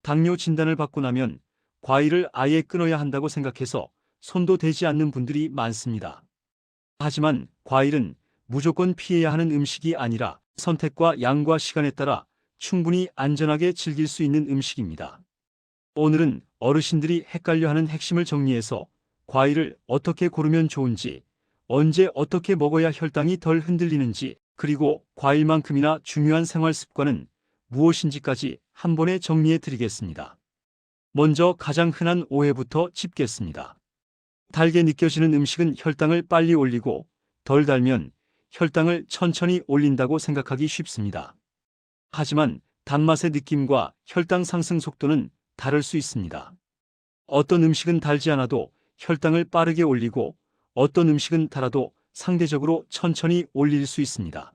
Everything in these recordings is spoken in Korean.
당뇨 진단을 받고 나면 과일을 아예 끊어야 한다고 생각해서 손도 대지 않는 분들이 많습니다. 하지만 과일은 무조건 피해야 하는 음식이 아니라 선택과 양과 시간에 따라 충분히 안전하게 즐길 수 있는 음식입니다. 오늘은 어르신들이 헷갈려하는 핵심을 정리해서 과일을 어떻게 고르면 좋은지, 언제 어떻게 먹어야 혈당이 덜 흔들리는지, 그리고 과일만큼이나 중요한 생활 습관은 무엇인지까지 한 번에 정리해 드리겠습니다. 먼저 가장 흔한 오해부터 짚겠습니다. 달게 느껴지는 음식은 혈당을 빨리 올리고 덜 달면 혈당을 천천히 올린다고 생각하기 쉽습니다. 하지만 단맛의 느낌과 혈당 상승 속도는 다를 수 있습니다. 어떤 음식은 달지 않아도 혈당을 빠르게 올리고 어떤 음식은 달아도 상대적으로 천천히 올릴 수 있습니다.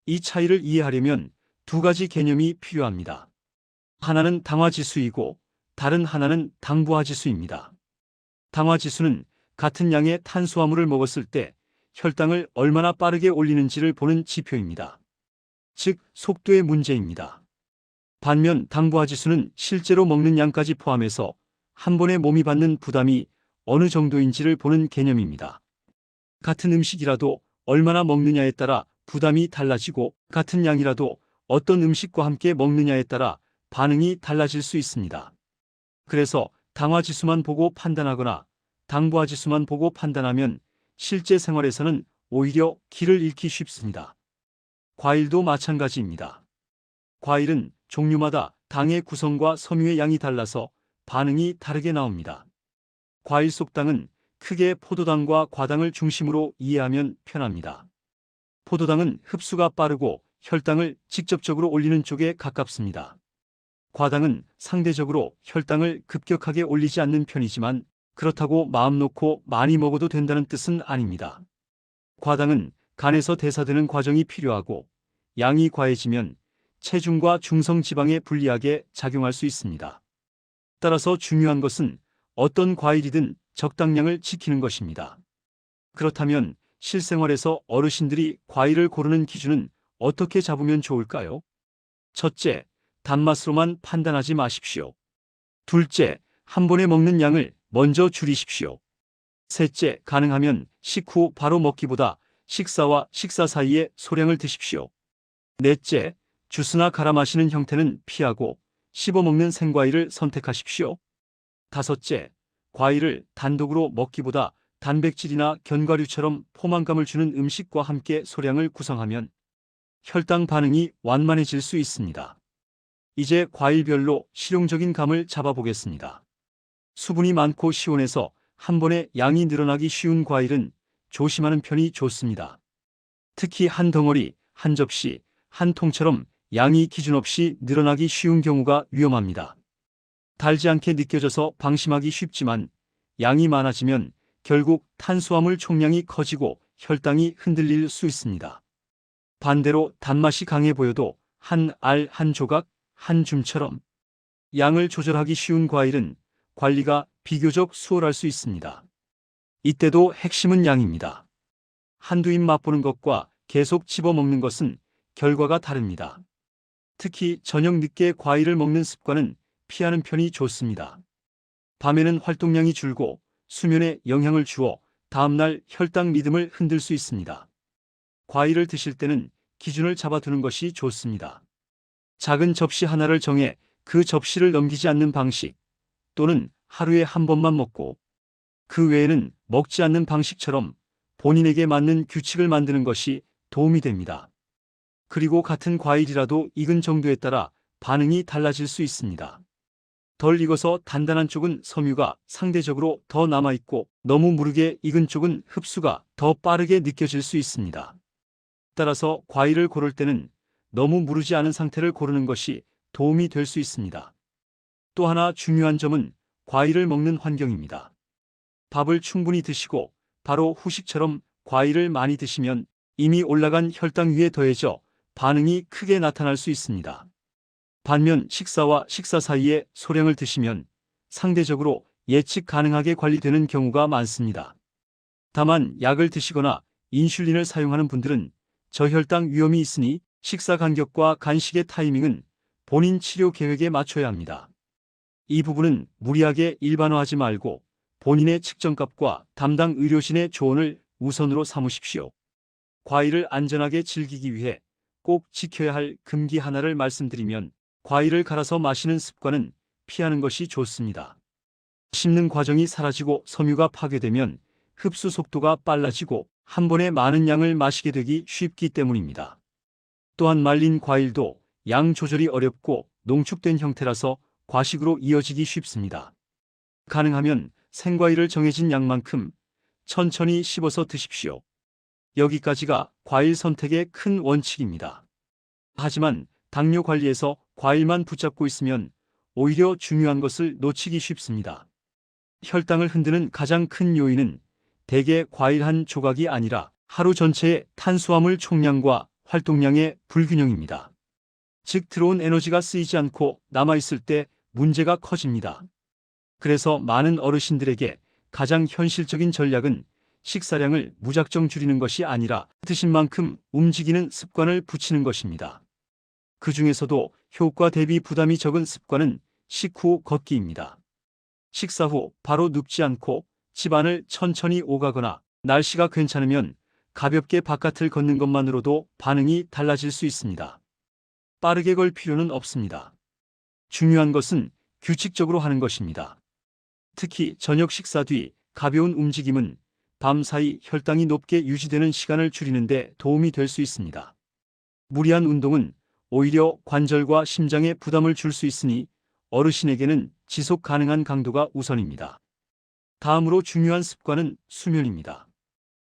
이 차이를 이해하려면 두 가지 개념이 필요합니다. 하나는 당화지수이고 다른 하나는 당부하지수입니다. 당화지수는 같은 양의 탄수화물을 먹었을 때 혈당을 얼마나 빠르게 올리는지를 보는 지표입니다. 즉, 속도의 문제입니다. 반면 당부하지수는 실제로 먹는 양까지 포함해서 한 번에 몸이 받는 부담이 어느 정도인지를 보는 개념입니다. 같은 음식이라도 얼마나 먹느냐에 따라 부담이 달라지고 같은 양이라도 어떤 음식과 함께 먹느냐에 따라 반응이 달라질 수 있습니다. 그래서 당화지수만 보고 판단하거나 당부하지수만 보고 판단하면 실제 생활에서는 오히려 길을 잃기 쉽습니다. 과일도 마찬가지입니다. 과일은 종류마다 당의 구성과 섬유의 양이 달라서 반응이 다르게 나옵니다. 과일 속 당은 크게 포도당과 과당을 중심으로 이해하면 편합니다. 포도당은 흡수가 빠르고 혈당을 직접적으로 올리는 쪽에 가깝습니다. 과당은 상대적으로 혈당을 급격하게 올리지 않는 편이지만 그렇다고 마음 놓고 많이 먹어도 된다는 뜻은 아닙니다. 과당은 간에서 대사되는 과정이 필요하고 양이 과해지면 체중과 중성지방에 불리하게 작용할 수 있습니다. 따라서 중요한 것은 어떤 과일이든 적당량을 지키는 것입니다. 그렇다면 실생활에서 어르신들이 과일을 고르는 기준은 어떻게 잡으면 좋을까요? 첫째, 단맛으로만 판단하지 마십시오. 둘째, 한 번에 먹는 양을 먼저 줄이십시오. 셋째, 가능하면 식후 바로 먹기보다 식사와 식사 사이에 소량을 드십시오. 넷째, 주스나 갈아 마시는 형태는 피하고 씹어 먹는 생과일을 선택하십시오. 다섯째, 과일을 단독으로 먹기보다 단백질이나 견과류처럼 포만감을 주는 음식과 함께 소량을 구성하면 혈당 반응이 완만해질 수 있습니다. 이제 과일별로 실용적인 감을 잡아보겠습니다. 수분이 많고 시원해서 한 번에 양이 늘어나기 쉬운 과일은 조심하는 편이 좋습니다. 특히 한 덩어리, 한 접시, 한 통처럼 양이 기준 없이 늘어나기 쉬운 경우가 위험합니다. 달지 않게 느껴져서 방심하기 쉽지만 양이 많아지면 결국 탄수화물 총량이 커지고 혈당이 흔들릴 수 있습니다. 반대로 단맛이 강해 보여도 한 알, 한 조각, 한 줌처럼 양을 조절하기 쉬운 과일은 관리가 비교적 수월할 수 있습니다. 이때도 핵심은 양입니다. 한두 입 맛보는 것과 계속 집어먹는 것은 결과가 다릅니다. 특히 저녁 늦게 과일을 먹는 습관은 피하는 편이 좋습니다. 밤에는 활동량이 줄고 수면에 영향을 주어 다음날 혈당 리듬을 흔들 수 있습니다. 과일을 드실 때는 기준을 잡아두는 것이 좋습니다. 작은 접시 하나를 정해 그 접시를 넘기지 않는 방식, 또는 하루에 한 번만 먹고 그 외에는 먹지 않는 방식처럼 본인에게 맞는 규칙을 만드는 것이 도움이 됩니다. 그리고 같은 과일이라도 익은 정도에 따라 반응이 달라질 수 있습니다. 덜 익어서 단단한 쪽은 섬유가 상대적으로 더 남아있고 너무 무르게 익은 쪽은 흡수가 더 빠르게 느껴질 수 있습니다. 따라서 과일을 고를 때는 너무 무르지 않은 상태를 고르는 것이 도움이 될 수 있습니다. 또 하나 중요한 점은 과일을 먹는 환경입니다. 밥을 충분히 드시고 바로 후식처럼 과일을 많이 드시면 이미 올라간 혈당 위에 더해져 반응이 크게 나타날 수 있습니다. 반면 식사와 식사 사이에 소량을 드시면 상대적으로 예측 가능하게 관리되는 경우가 많습니다. 다만 약을 드시거나 인슐린을 사용하는 분들은 저혈당 위험이 있으니 식사 간격과 간식의 타이밍은 본인 치료 계획에 맞춰야 합니다. 이 부분은 무리하게 일반화하지 말고 본인의 측정값과 담당 의료진의 조언을 우선으로 삼으십시오. 과일을 안전하게 즐기기 위해 꼭 지켜야 할 금기 하나를 말씀드리면 과일을 갈아서 마시는 습관은 피하는 것이 좋습니다. 씹는 과정이 사라지고 섬유가 파괴되면 흡수 속도가 빨라지고 한 번에 많은 양을 마시게 되기 쉽기 때문입니다. 또한 말린 과일도 양 조절이 어렵고 농축된 형태라서 과식으로 이어지기 쉽습니다. 가능하면 생과일을 정해진 양만큼 천천히 씹어서 드십시오. 여기까지가 과일 선택의 큰 원칙입니다. 하지만 당뇨 관리에서 과일만 붙잡고 있으면 오히려 중요한 것을 놓치기 쉽습니다. 혈당을 흔드는 가장 큰 요인은 대개 과일 한 조각이 아니라 하루 전체의 탄수화물 총량과 활동량의 불균형입니다. 즉 들어온 에너지가 쓰이지 않고 남아있을 때 문제가 커집니다. 그래서 많은 어르신들에게 가장 현실적인 전략은 식사량을 무작정 줄이는 것이 아니라 드신 만큼 움직이는 습관을 붙이는 것입니다. 그 중에서도 효과 대비 부담이 적은 습관은 식후 걷기입니다. 식사 후 바로 눕지 않고 집안을 천천히 오가거나 날씨가 괜찮으면 가볍게 바깥을 걷는 것만으로도 반응이 달라질 수 있습니다. 빠르게 걸 필요는 없습니다. 중요한 것은 규칙적으로 하는 것입니다. 특히 저녁 식사 뒤 가벼운 움직임은 밤사이 혈당이 높게 유지되는 시간을 줄이는 데 도움이 될 수 있습니다. 무리한 운동은 오히려 관절과 심장에 부담을 줄 수 있으니 어르신에게는 지속 가능한 강도가 우선입니다. 다음으로 중요한 습관은 수면입니다.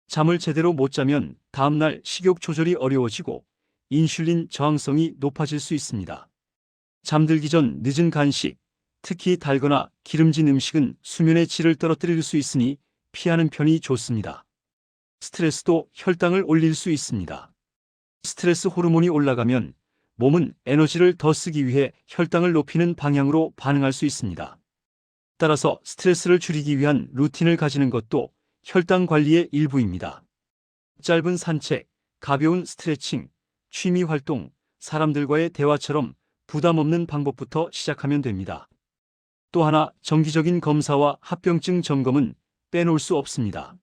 잠을 제대로 못 자면 다음날 식욕 조절이 어려워지고 인슐린 저항성이 높아질 수 있습니다. 잠들기 전 늦은 간식, 특히 달거나 기름진 음식은 수면의 질을 떨어뜨릴 수 있으니 피하는 편이 좋습니다. 스트레스도 혈당을 올릴 수 있습니다. 스트레스 호르몬이 올라가면 몸은 에너지를 더 쓰기 위해 혈당을 높이는 방향으로 반응할 수 있습니다. 따라서 스트레스를 줄이기 위한 루틴을 가지는 것도 혈당 관리의 일부입니다. 짧은 산책, 가벼운 스트레칭, 취미 활동, 사람들과의 대화처럼 부담 없는 방법부터 시작하면 됩니다. 또 하나 정기적인 검사와 합병증 점검은 빼놓을 수 없습니다.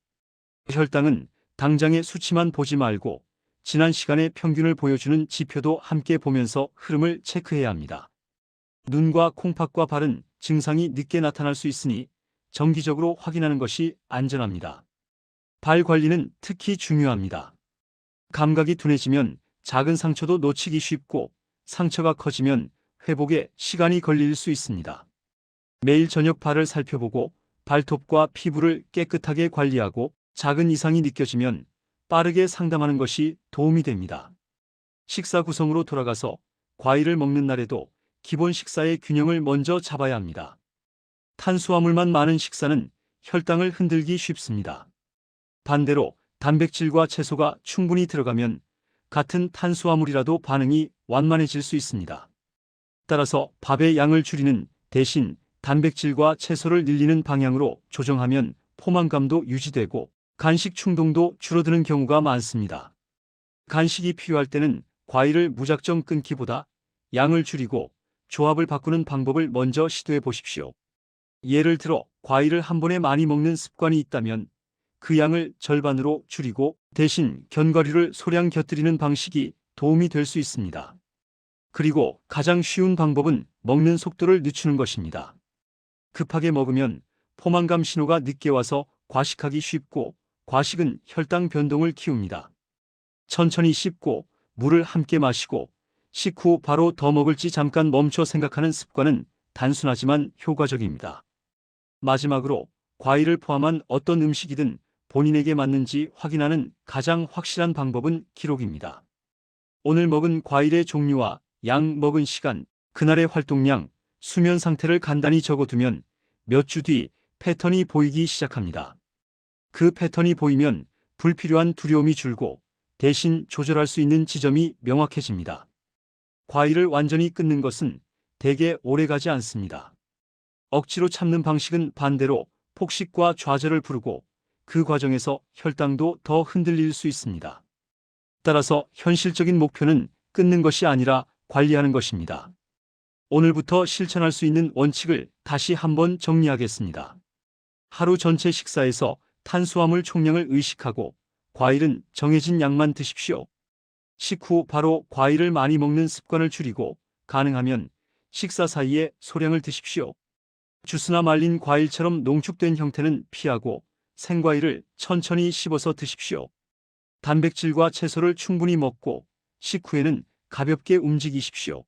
혈당은 당장의 수치만 보지 말고 지난 시간의 평균을 보여주는 지표도 함께 보면서 흐름을 체크해야 합니다. 눈과 콩팥과 발은 증상이 늦게 나타날 수 있으니 정기적으로 확인하는 것이 안전합니다. 발 관리는 특히 중요합니다. 감각이 둔해지면 작은 상처도 놓치기 쉽고 상처가 커지면 회복에 시간이 걸릴 수 있습니다. 매일 저녁 발을 살펴보고 발톱과 피부를 깨끗하게 관리하고 작은 이상이 느껴지면 빠르게 상담하는 것이 도움이 됩니다. 식사 구성으로 돌아가서 과일을 먹는 날에도 기본 식사의 균형을 먼저 잡아야 합니다. 탄수화물만 많은 식사는 혈당을 흔들기 쉽습니다. 반대로 단백질과 채소가 충분히 들어가면 같은 탄수화물이라도 반응이 완만해질 수 있습니다. 따라서 밥의 양을 줄이는 대신 단백질과 채소를 늘리는 방향으로 조정하면 포만감도 유지되고 간식 충동도 줄어드는 경우가 많습니다. 간식이 필요할 때는 과일을 무작정 끊기보다 양을 줄이고 조합을 바꾸는 방법을 먼저 시도해 보십시오. 예를 들어 과일을 한 번에 많이 먹는 습관이 있다면 그 양을 절반으로 줄이고 대신 견과류를 소량 곁들이는 방식이 도움이 될 수 있습니다. 그리고 가장 쉬운 방법은 먹는 속도를 늦추는 것입니다. 급하게 먹으면 포만감 신호가 늦게 와서 과식하기 쉽고 과식은 혈당 변동을 키웁니다. 천천히 씹고 물을 함께 마시고 식후 바로 더 먹을지 잠깐 멈춰 생각하는 습관은 단순하지만 효과적입니다. 마지막으로 과일을 포함한 어떤 음식이든 본인에게 맞는지 확인하는 가장 확실한 방법은 기록입니다. 오늘 먹은 과일의 종류와 양 먹은 시간, 그날의 활동량, 수면 상태를 간단히 적어두면 몇 주 뒤 패턴이 보이기 시작합니다. 그 패턴이 보이면 불필요한 두려움이 줄고 대신 조절할 수 있는 지점이 명확해집니다. 과일을 완전히 끊는 것은 대개 오래가지 않습니다. 억지로 참는 방식은 반대로 폭식과 좌절을 부르고 그 과정에서 혈당도 더 흔들릴 수 있습니다. 따라서 현실적인 목표는 끊는 것이 아니라 관리하는 것입니다. 오늘부터 실천할 수 있는 원칙을 다시 한번 정리하겠습니다. 하루 전체 식사에서 탄수화물 총량을 의식하고 과일은 정해진 양만 드십시오. 식후 바로 과일을 많이 먹는 습관을 줄이고 가능하면 식사 사이에 소량을 드십시오. 주스나 말린 과일처럼 농축된 형태는 피하고 생과일을 천천히 씹어서 드십시오. 단백질과 채소를 충분히 먹고 식후에는 가볍게 움직이십시오.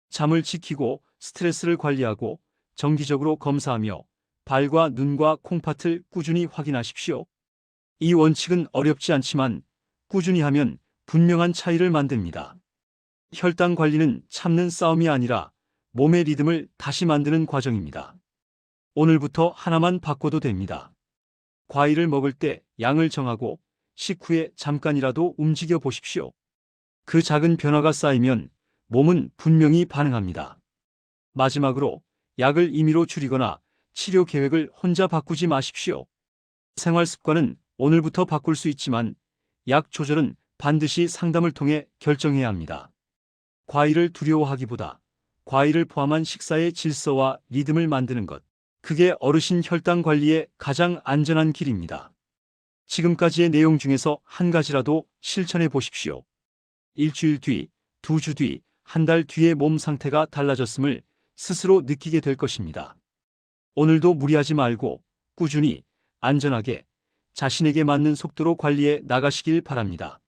잠을 지키고 스트레스를 관리하고 정기적으로 검사하며 발과 눈과 콩팥을 꾸준히 확인하십시오. 이 원칙은 어렵지 않지만 꾸준히 하면 분명한 차이를 만듭니다. 혈당 관리는 참는 싸움이 아니라 몸의 리듬을 다시 만드는 과정입니다. 오늘부터 하나만 바꿔도 됩니다. 과일을 먹을 때 양을 정하고 식후에 잠깐이라도 움직여 보십시오. 그 작은 변화가 쌓이면 몸은 분명히 반응합니다. 마지막으로 약을 임의로 줄이거나 치료 계획을 혼자 바꾸지 마십시오. 생활 습관은 오늘부터 바꿀 수 있지만 약 조절은 반드시 상담을 통해 결정해야 합니다. 과일을 두려워하기보다 과일을 포함한 식사의 질서와 리듬을 만드는 것. 그게 어르신 혈당 관리의 가장 안전한 길입니다. 지금까지의 내용 중에서 한 가지라도 실천해 보십시오. 일주일 뒤, 2주 뒤, 한 달 뒤에 몸 상태가 달라졌음을 스스로 느끼게 될 것입니다. 오늘도 무리하지 말고 꾸준히, 안전하게, 자신에게 맞는 속도로 관리해 나가시길 바랍니다.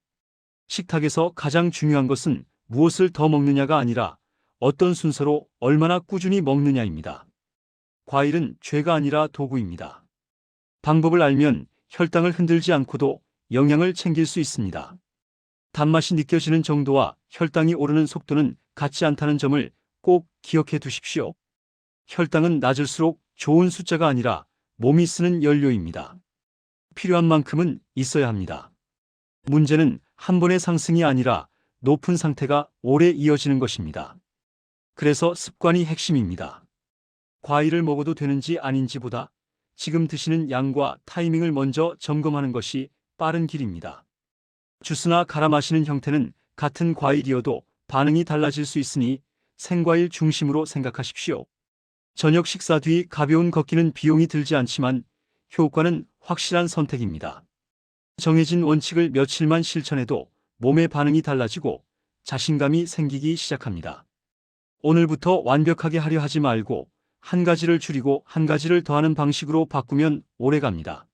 식탁에서 가장 중요한 것은 무엇을 더 먹느냐가 아니라 어떤 순서로 얼마나 꾸준히 먹느냐입니다. 과일은 죄가 아니라 도구입니다. 방법을 알면 혈당을 흔들지 않고도 영양을 챙길 수 있습니다. 단맛이 느껴지는 정도와 혈당이 오르는 속도는 같지 않다는 점을 꼭 기억해 두십시오. 혈당은 낮을수록 좋은 숫자가 아니라 몸이 쓰는 연료입니다. 필요한 만큼은 있어야 합니다. 문제는 한 번의 상승이 아니라 높은 상태가 오래 이어지는 것입니다. 그래서 습관이 핵심입니다. 과일을 먹어도 되는지 아닌지보다 지금 드시는 양과 타이밍을 먼저 점검하는 것이 빠른 길입니다. 주스나 갈아 마시는 형태는 같은 과일이어도 반응이 달라질 수 있으니 생과일 중심으로 생각하십시오. 저녁 식사 뒤 가벼운 걷기는 비용이 들지 않지만 효과는 확실한 선택입니다. 정해진 원칙을 며칠만 실천해도 몸의 반응이 달라지고 자신감이 생기기 시작합니다. 오늘부터 완벽하게 하려 하지 말고 한 가지를 줄이고 한 가지를 더하는 방식으로 바꾸면 오래갑니다.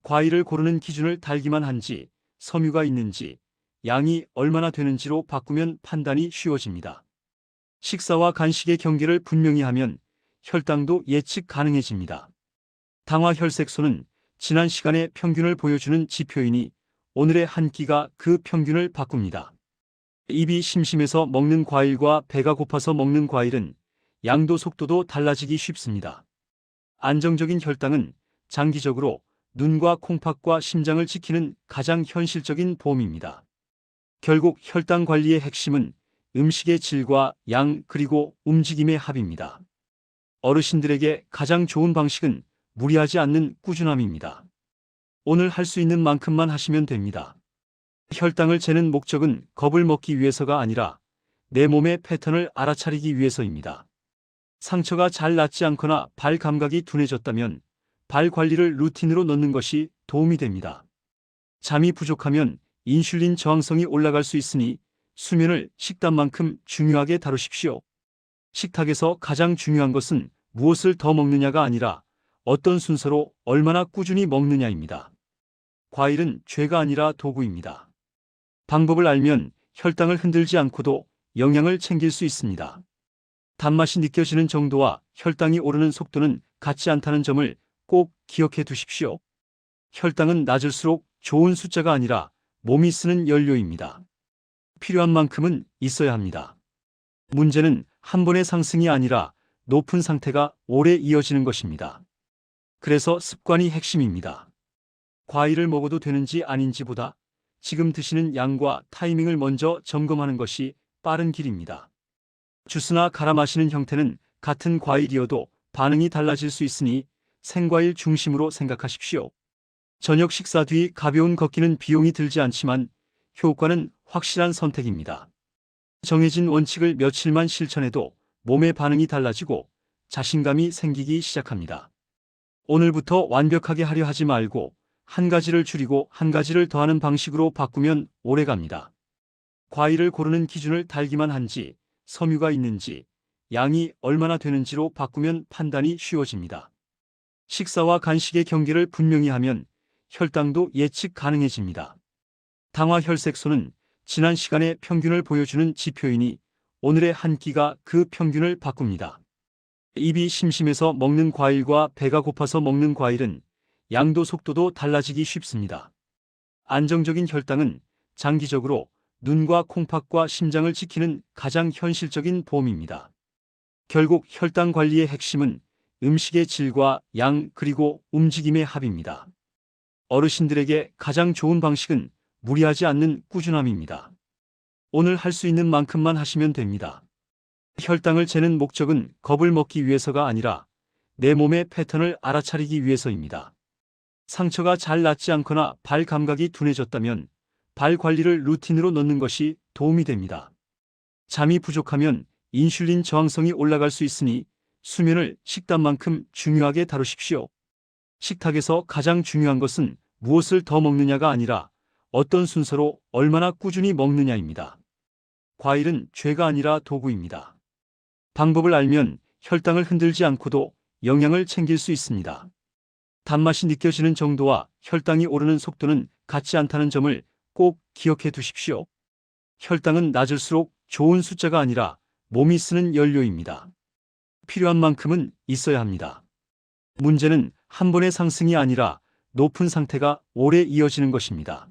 과일을 고르는 기준을 달기만 한지, 섬유가 있는지, 양이 얼마나 되는지로 바꾸면 판단이 쉬워집니다. 식사와 간식의 경계를 분명히 하면 혈당도 예측 가능해집니다. 당화혈색소는 지난 시간의 평균을 보여주는 지표이니 오늘의 한 끼가 그 평균을 바꿉니다. 입이 심심해서 먹는 과일과 배가 고파서 먹는 과일은 양도 속도도 달라지기 쉽습니다. 안정적인 혈당은 장기적으로 눈과 콩팥과 심장을 지키는 가장 현실적인 보험입니다. 결국 혈당 관리의 핵심은 음식의 질과 양 그리고 움직임의 합입니다. 어르신들에게 가장 좋은 방식은 무리하지 않는 꾸준함입니다. 오늘 할 수 있는 만큼만 하시면 됩니다. 혈당을 재는 목적은 겁을 먹기 위해서가 아니라 내 몸의 패턴을 알아차리기 위해서입니다. 상처가 잘 낫지 않거나 발 감각이 둔해졌다면 발 관리를 루틴으로 넣는 것이 도움이 됩니다. 잠이 부족하면 인슐린 저항성이 올라갈 수 있으니 수면을 식단만큼 중요하게 다루십시오. 식탁에서 가장 중요한 것은 무엇을 더 먹느냐가 아니라 어떤 순서로 얼마나 꾸준히 먹느냐입니다. 과일은 죄가 아니라 도구입니다. 방법을 알면 혈당을 흔들지 않고도 영양을 챙길 수 있습니다. 단맛이 느껴지는 정도와 혈당이 오르는 속도는 같지 않다는 점을 꼭 기억해 두십시오. 혈당은 낮을수록 좋은 숫자가 아니라 몸이 쓰는 연료입니다. 필요한 만큼은 있어야 합니다. 문제는 한 번의 상승이 아니라 높은 상태가 오래 이어지는 것입니다. 그래서 습관이 핵심입니다. 과일을 먹어도 되는지 아닌지보다 지금 드시는 양과 타이밍을 먼저 점검하는 것이 빠른 길입니다. 주스나 갈아 마시는 형태는 같은 과일이어도 반응이 달라질 수 있으니 생과일 중심으로 생각하십시오. 저녁 식사 뒤 가벼운 걷기는 비용이 들지 않지만 효과는 확실한 선택입니다. 정해진 원칙을 며칠만 실천해도 몸의 반응이 달라지고 자신감이 생기기 시작합니다. 오늘부터 완벽하게 하려 하지 말고 한 가지를 줄이고 한 가지를 더하는 방식으로 바꾸면 오래 갑니다. 과일을 고르는 기준을 달기만 한지, 섬유가 있는지, 양이 얼마나 되는지로 바꾸면 판단이 쉬워집니다. 식사와 간식의 경계를 분명히 하면 혈당도 예측 가능해집니다. 당화혈색소는 지난 시간의 평균을 보여주는 지표이니 오늘의 한 끼가 그 평균을 바꿉니다. 입이 심심해서 먹는 과일과 배가 고파서 먹는 과일은 양도 속도도 달라지기 쉽습니다. 안정적인 혈당은 장기적으로 눈과 콩팥과 심장을 지키는 가장 현실적인 보험입니다. 결국 혈당 관리의 핵심은 음식의 질과 양 그리고 움직임의 합입니다. 어르신들에게 가장 좋은 방식은 무리하지 않는 꾸준함입니다. 오늘 할 수 있는 만큼만 하시면 됩니다. 혈당을 재는 목적은 겁을 먹기 위해서가 아니라 내 몸의 패턴을 알아차리기 위해서입니다. 상처가 잘 낫지 않거나 발 감각이 둔해졌다면 발 관리를 루틴으로 넣는 것이 도움이 됩니다. 잠이 부족하면 인슐린 저항성이 올라갈 수 있으니 수면을 식단만큼 중요하게 다루십시오. 식탁에서 가장 중요한 것은 무엇을 더 먹느냐가 아니라 어떤 순서로 얼마나 꾸준히 먹느냐입니다. 과일은 죄가 아니라 도구입니다. 방법을 알면 혈당을 흔들지 않고도 영양을 챙길 수 있습니다. 단맛이 느껴지는 정도와 혈당이 오르는 속도는 같지 않다는 점을 꼭 기억해 두십시오. 혈당은 낮을수록 좋은 숫자가 아니라 몸이 쓰는 연료입니다. 필요한 만큼은 있어야 합니다. 문제는 한 번의 상승이 아니라 높은 상태가 오래 이어지는 것입니다.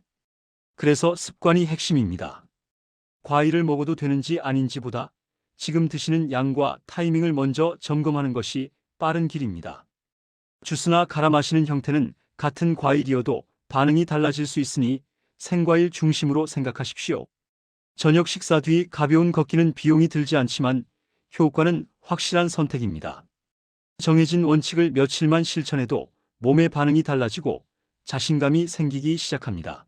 그래서 습관이 핵심입니다. 과일을 먹어도 되는지 아닌지보다 지금 드시는 양과 타이밍을 먼저 점검하는 것이 빠른 길입니다. 주스나 갈아 마시는 형태는 같은 과일이어도 반응이 달라질 수 있으니 생과일 중심으로 생각하십시오. 저녁 식사 뒤 가벼운 걷기는 비용이 들지 않지만 효과는 확실한 선택입니다. 정해진 원칙을 며칠만 실천해도 몸의 반응이 달라지고 자신감이 생기기 시작합니다.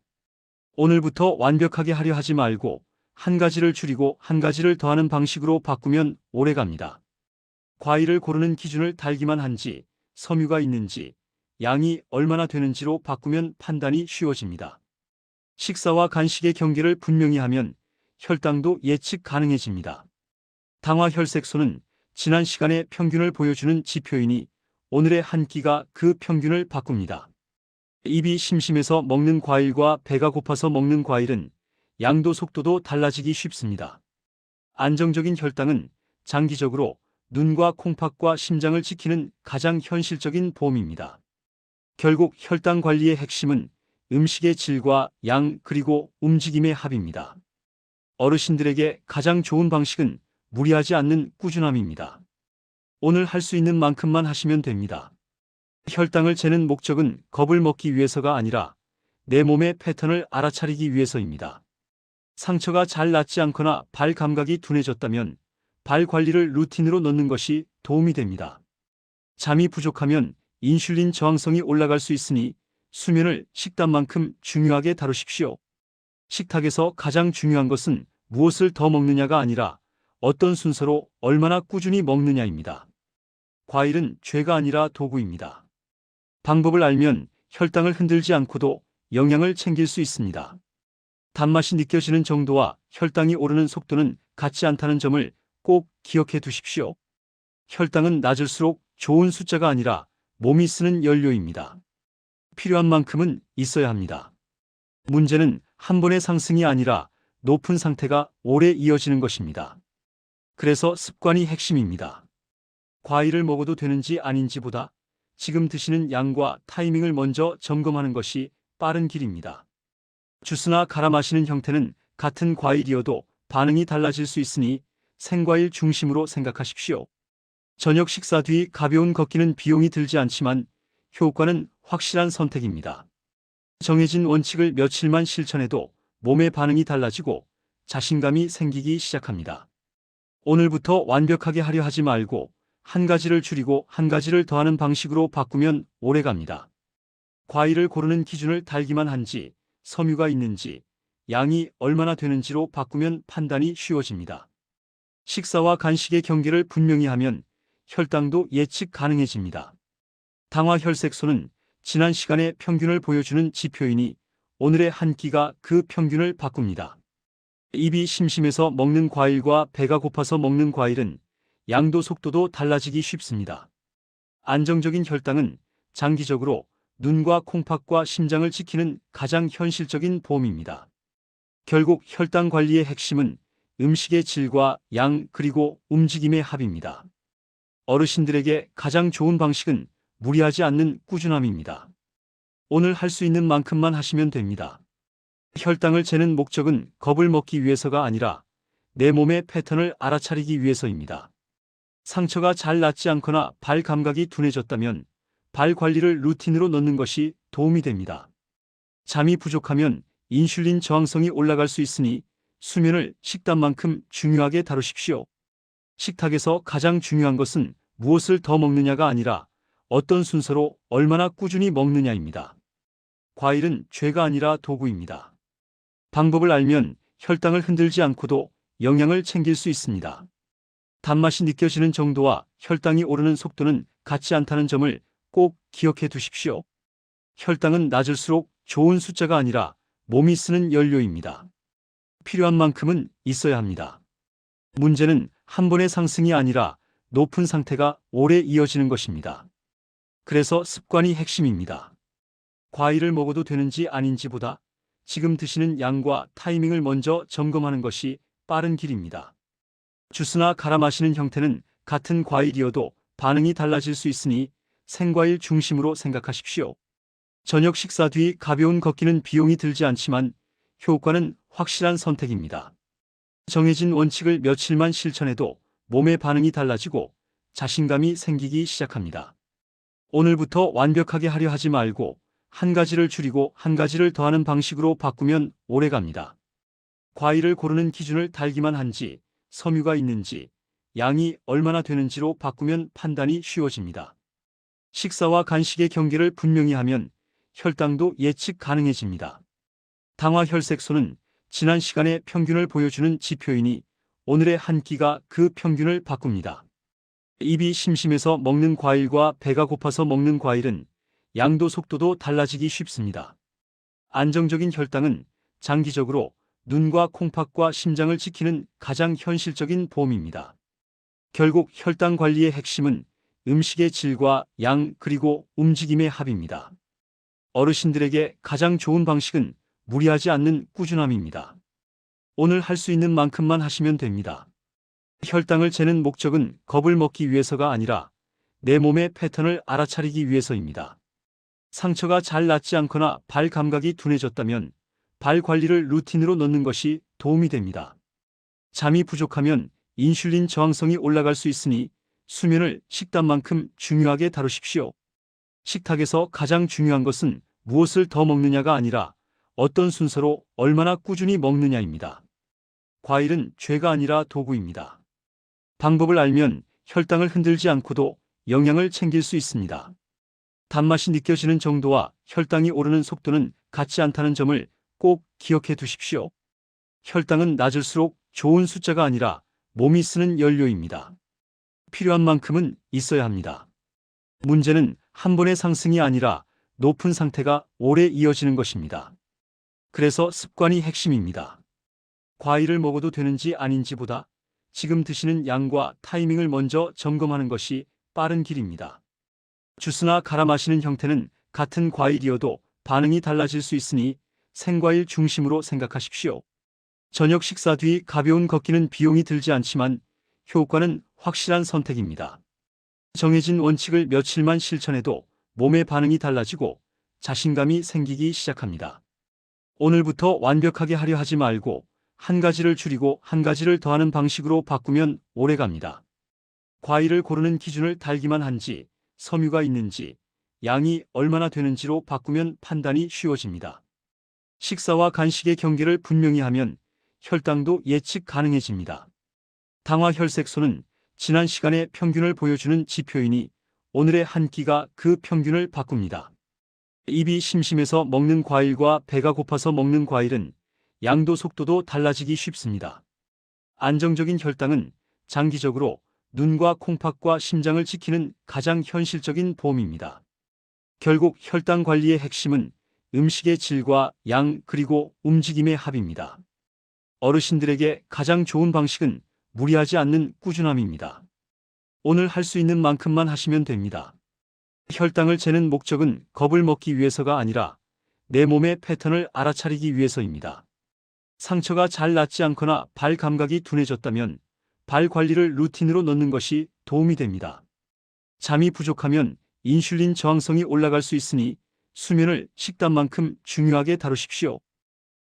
오늘부터 완벽하게 하려 하지 말고 한 가지를 줄이고 한 가지를 더하는 방식으로 바꾸면 오래 갑니다. 과일을 고르는 기준을 달기만 한지, 섬유가 있는지, 양이 얼마나 되는지로 바꾸면 판단이 쉬워집니다. 식사와 간식의 경계를 분명히 하면 혈당도 예측 가능해집니다. 당화혈색소는 지난 시간의 평균을 보여주는 지표이니 오늘의 한 끼가 그 평균을 바꿉니다. 입이 심심해서 먹는 과일과 배가 고파서 먹는 과일은 양도 속도도 달라지기 쉽습니다. 안정적인 혈당은 장기적으로 눈과 콩팥과 심장을 지키는 가장 현실적인 보험입니다. 결국 혈당 관리의 핵심은 음식의 질과 양 그리고 움직임의 합입니다. 어르신들에게 가장 좋은 방식은 무리하지 않는 꾸준함입니다. 오늘 할 수 있는 만큼만 하시면 됩니다. 혈당을 재는 목적은 겁을 먹기 위해서가 아니라 내 몸의 패턴을 알아차리기 위해서입니다. 상처가 잘 낫지 않거나 발 감각이 둔해졌다면 발 관리를 루틴으로 넣는 것이 도움이 됩니다. 잠이 부족하면 인슐린 저항성이 올라갈 수 있으니 수면을 식단만큼 중요하게 다루십시오. 식탁에서 가장 중요한 것은 무엇을 더 먹느냐가 아니라 어떤 순서로 얼마나 꾸준히 먹느냐입니다. 과일은 죄가 아니라 도구입니다. 방법을 알면 혈당을 흔들지 않고도 영양을 챙길 수 있습니다. 단맛이 느껴지는 정도와 혈당이 오르는 속도는 같지 않다는 점을 꼭 기억해 두십시오. 혈당은 낮을수록 좋은 숫자가 아니라 몸이 쓰는 연료입니다. 필요한 만큼은 있어야 합니다. 문제는 한 번의 상승이 아니라 높은 상태가 오래 이어지는 것입니다. 그래서 습관이 핵심입니다. 과일을 먹어도 되는지 아닌지보다 지금 드시는 양과 타이밍을 먼저 점검하는 것이 빠른 길입니다. 주스나 갈아 마시는 형태는 같은 과일이어도 반응이 달라질 수 있으니 생과일 중심으로 생각하십시오. 저녁 식사 뒤 가벼운 걷기는 비용이 들지 않지만 효과는 확실한 선택입니다. 정해진 원칙을 며칠만 실천해도 몸의 반응이 달라지고 자신감이 생기기 시작합니다. 오늘부터 완벽하게 하려 하지 말고 한 가지를 줄이고 한 가지를 더하는 방식으로 바꾸면 오래 갑니다. 과일을 고르는 기준을 달기만 한지, 섬유가 있는지, 양이 얼마나 되는지로 바꾸면 판단이 쉬워집니다. 식사와 간식의 경계를 분명히 하면 혈당도 예측 가능해집니다. 당화 혈색소는 지난 시간의 평균을 보여주는 지표이니 오늘의 한 끼가 그 평균을 바꿉니다. 입이 심심해서 먹는 과일과 배가 고파서 먹는 과일은 양도 속도도 달라지기 쉽습니다. 안정적인 혈당은 장기적으로 눈과 콩팥과 심장을 지키는 가장 현실적인 보험입니다. 결국 혈당 관리의 핵심은 음식의 질과 양 그리고 움직임의 합입니다. 어르신들에게 가장 좋은 방식은 무리하지 않는 꾸준함입니다. 오늘 할 수 있는 만큼만 하시면 됩니다. 혈당을 재는 목적은 겁을 먹기 위해서가 아니라 내 몸의 패턴을 알아차리기 위해서입니다. 상처가 잘 낫지 않거나 발 감각이 둔해졌다면 발 관리를 루틴으로 넣는 것이 도움이 됩니다. 잠이 부족하면 인슐린 저항성이 올라갈 수 있으니 수면을 식단만큼 중요하게 다루십시오. 식탁에서 가장 중요한 것은 무엇을 더 먹느냐가 아니라 어떤 순서로 얼마나 꾸준히 먹느냐입니다. 과일은 죄가 아니라 도구입니다. 방법을 알면 혈당을 흔들지 않고도 영양을 챙길 수 있습니다. 단맛이 느껴지는 정도와 혈당이 오르는 속도는 같지 않다는 점을 꼭 기억해 두십시오. 혈당은 낮을수록 좋은 숫자가 아니라 몸이 쓰는 연료입니다. 필요한 만큼은 있어야 합니다. 문제는 한 번의 상승이 아니라 높은 상태가 오래 이어지는 것입니다. 그래서 습관이 핵심입니다. 과일을 먹어도 되는지 아닌지보다 지금 드시는 양과 타이밍을 먼저 점검하는 것이 빠른 길입니다. 주스나 갈아 마시는 형태는 같은 과일이어도 반응이 달라질 수 있으니 생과일 중심으로 생각하십시오. 저녁 식사 뒤 가벼운 걷기는 비용이 들지 않지만 효과는 확실한 선택입니다. 정해진 원칙을 며칠만 실천해도 몸의 반응이 달라지고 자신감이 생기기 시작합니다. 오늘부터 완벽하게 하려 하지 말고 한 가지를 줄이고 한 가지를 더하는 방식으로 바꾸면 오래갑니다. 과일을 고르는 기준을 달기만 한지, 섬유가 있는지, 양이 얼마나 되는지로 바꾸면 판단이 쉬워집니다. 식사와 간식의 경계를 분명히 하면 혈당도 예측 가능해집니다. 당화 혈색소는 지난 시간의 평균을 보여주는 지표이니 오늘의 한 끼가 그 평균을 바꿉니다. 입이 심심해서 먹는 과일과 배가 고파서 먹는 과일은 양도 속도도 달라지기 쉽습니다. 안정적인 혈당은 장기적으로 눈과 콩팥과 심장을 지키는 가장 현실적인 보험입니다. 결국 혈당 관리의 핵심은 음식의 질과 양 그리고 움직임의 합입니다. 어르신들에게 가장 좋은 방식은 무리하지 않는 꾸준함입니다. 오늘 할 수 있는 만큼만 하시면 됩니다. 혈당을 재는 목적은 겁을 먹기 위해서가 아니라 내 몸의 패턴을 알아차리기 위해서입니다. 상처가 잘 낫지 않거나 발 감각이 둔해졌다면 발 관리를 루틴으로 넣는 것이 도움이 됩니다. 잠이 부족하면 인슐린 저항성이 올라갈 수 있으니 수면을 식단만큼 중요하게 다루십시오. 식탁에서 가장 중요한 것은 무엇을 더 먹느냐가 아니라 어떤 순서로 얼마나 꾸준히 먹느냐입니다. 과일은 죄가 아니라 도구입니다. 방법을 알면 혈당을 흔들지 않고도 영양을 챙길 수 있습니다. 단맛이 느껴지는 정도와 혈당이 오르는 속도는 같지 않다는 점을 꼭 기억해 두십시오. 혈당은 낮을수록 좋은 숫자가 아니라 몸이 쓰는 연료입니다. 필요한 만큼은 있어야 합니다. 문제는 한 번의 상승이 아니라 높은 상태가 오래 이어지는 것입니다. 그래서 습관이 핵심입니다. 과일을 먹어도 되는지 아닌지보다 지금 드시는 양과 타이밍을 먼저 점검하는 것이 빠른 길입니다. 주스나 갈아 마시는 형태는 같은 과일이어도 반응이 달라질 수 있으니 생과일 중심으로 생각하십시오. 저녁 식사 뒤 가벼운 걷기는 비용이 들지 않지만 효과는 확실한 선택입니다. 정해진 원칙을 며칠만 실천해도 몸의 반응이 달라지고 자신감이 생기기 시작합니다. 오늘부터 완벽하게 하려 하지 말고 한 가지를 줄이고 한 가지를 더하는 방식으로 바꾸면 오래갑니다. 과일을 고르는 기준을 달기만 한지, 섬유가 있는지, 양이 얼마나 되는지로 바꾸면 판단이 쉬워집니다. 식사와 간식의 경계를 분명히 하면 혈당도 예측 가능해집니다. 당화 혈색소는 지난 시간의 평균을 보여주는 지표이니 오늘의 한 끼가 그 평균을 바꿉니다. 입이 심심해서 먹는 과일과 배가 고파서 먹는 과일은 양도 속도도 달라지기 쉽습니다. 안정적인 혈당은 장기적으로 눈과 콩팥과 심장을 지키는 가장 현실적인 보험입니다. 결국 혈당 관리의 핵심은 음식의 질과 양 그리고 움직임의 합입니다. 어르신들에게 가장 좋은 방식은 무리하지 않는 꾸준함입니다. 오늘 할 수 있는 만큼만 하시면 됩니다. 혈당을 재는 목적은 겁을 먹기 위해서가 아니라 내 몸의 패턴을 알아차리기 위해서입니다. 상처가 잘 낫지 않거나 발 감각이 둔해졌다면 발 관리를 루틴으로 넣는 것이 도움이 됩니다. 잠이 부족하면 인슐린 저항성이 올라갈 수 있으니 수면을 식단만큼 중요하게 다루십시오.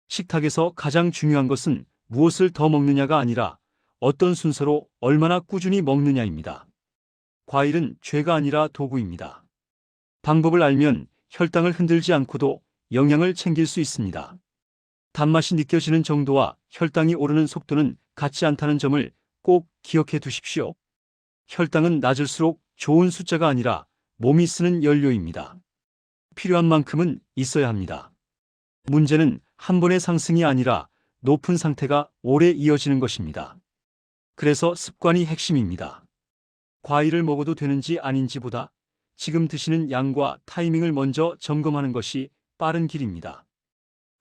식탁에서 가장 중요한 것은 무엇을 더 먹느냐가 아니라 어떤 순서로 얼마나 꾸준히 먹느냐입니다. 과일은 죄가 아니라 도구입니다. 방법을 알면 혈당을 흔들지 않고도 영양을 챙길 수 있습니다. 단맛이 느껴지는 정도와 혈당이 오르는 속도는 같지 않다는 점을 꼭 기억해 두십시오. 혈당은 낮을수록 좋은 숫자가 아니라 몸이 쓰는 연료입니다. 필요한 만큼은 있어야 합니다. 문제는 한 번의 상승이 아니라 높은 상태가 오래 이어지는 것입니다. 그래서 습관이 핵심입니다. 과일을 먹어도 되는지 아닌지보다 지금 드시는 양과 타이밍을 먼저 점검하는 것이 빠른 길입니다.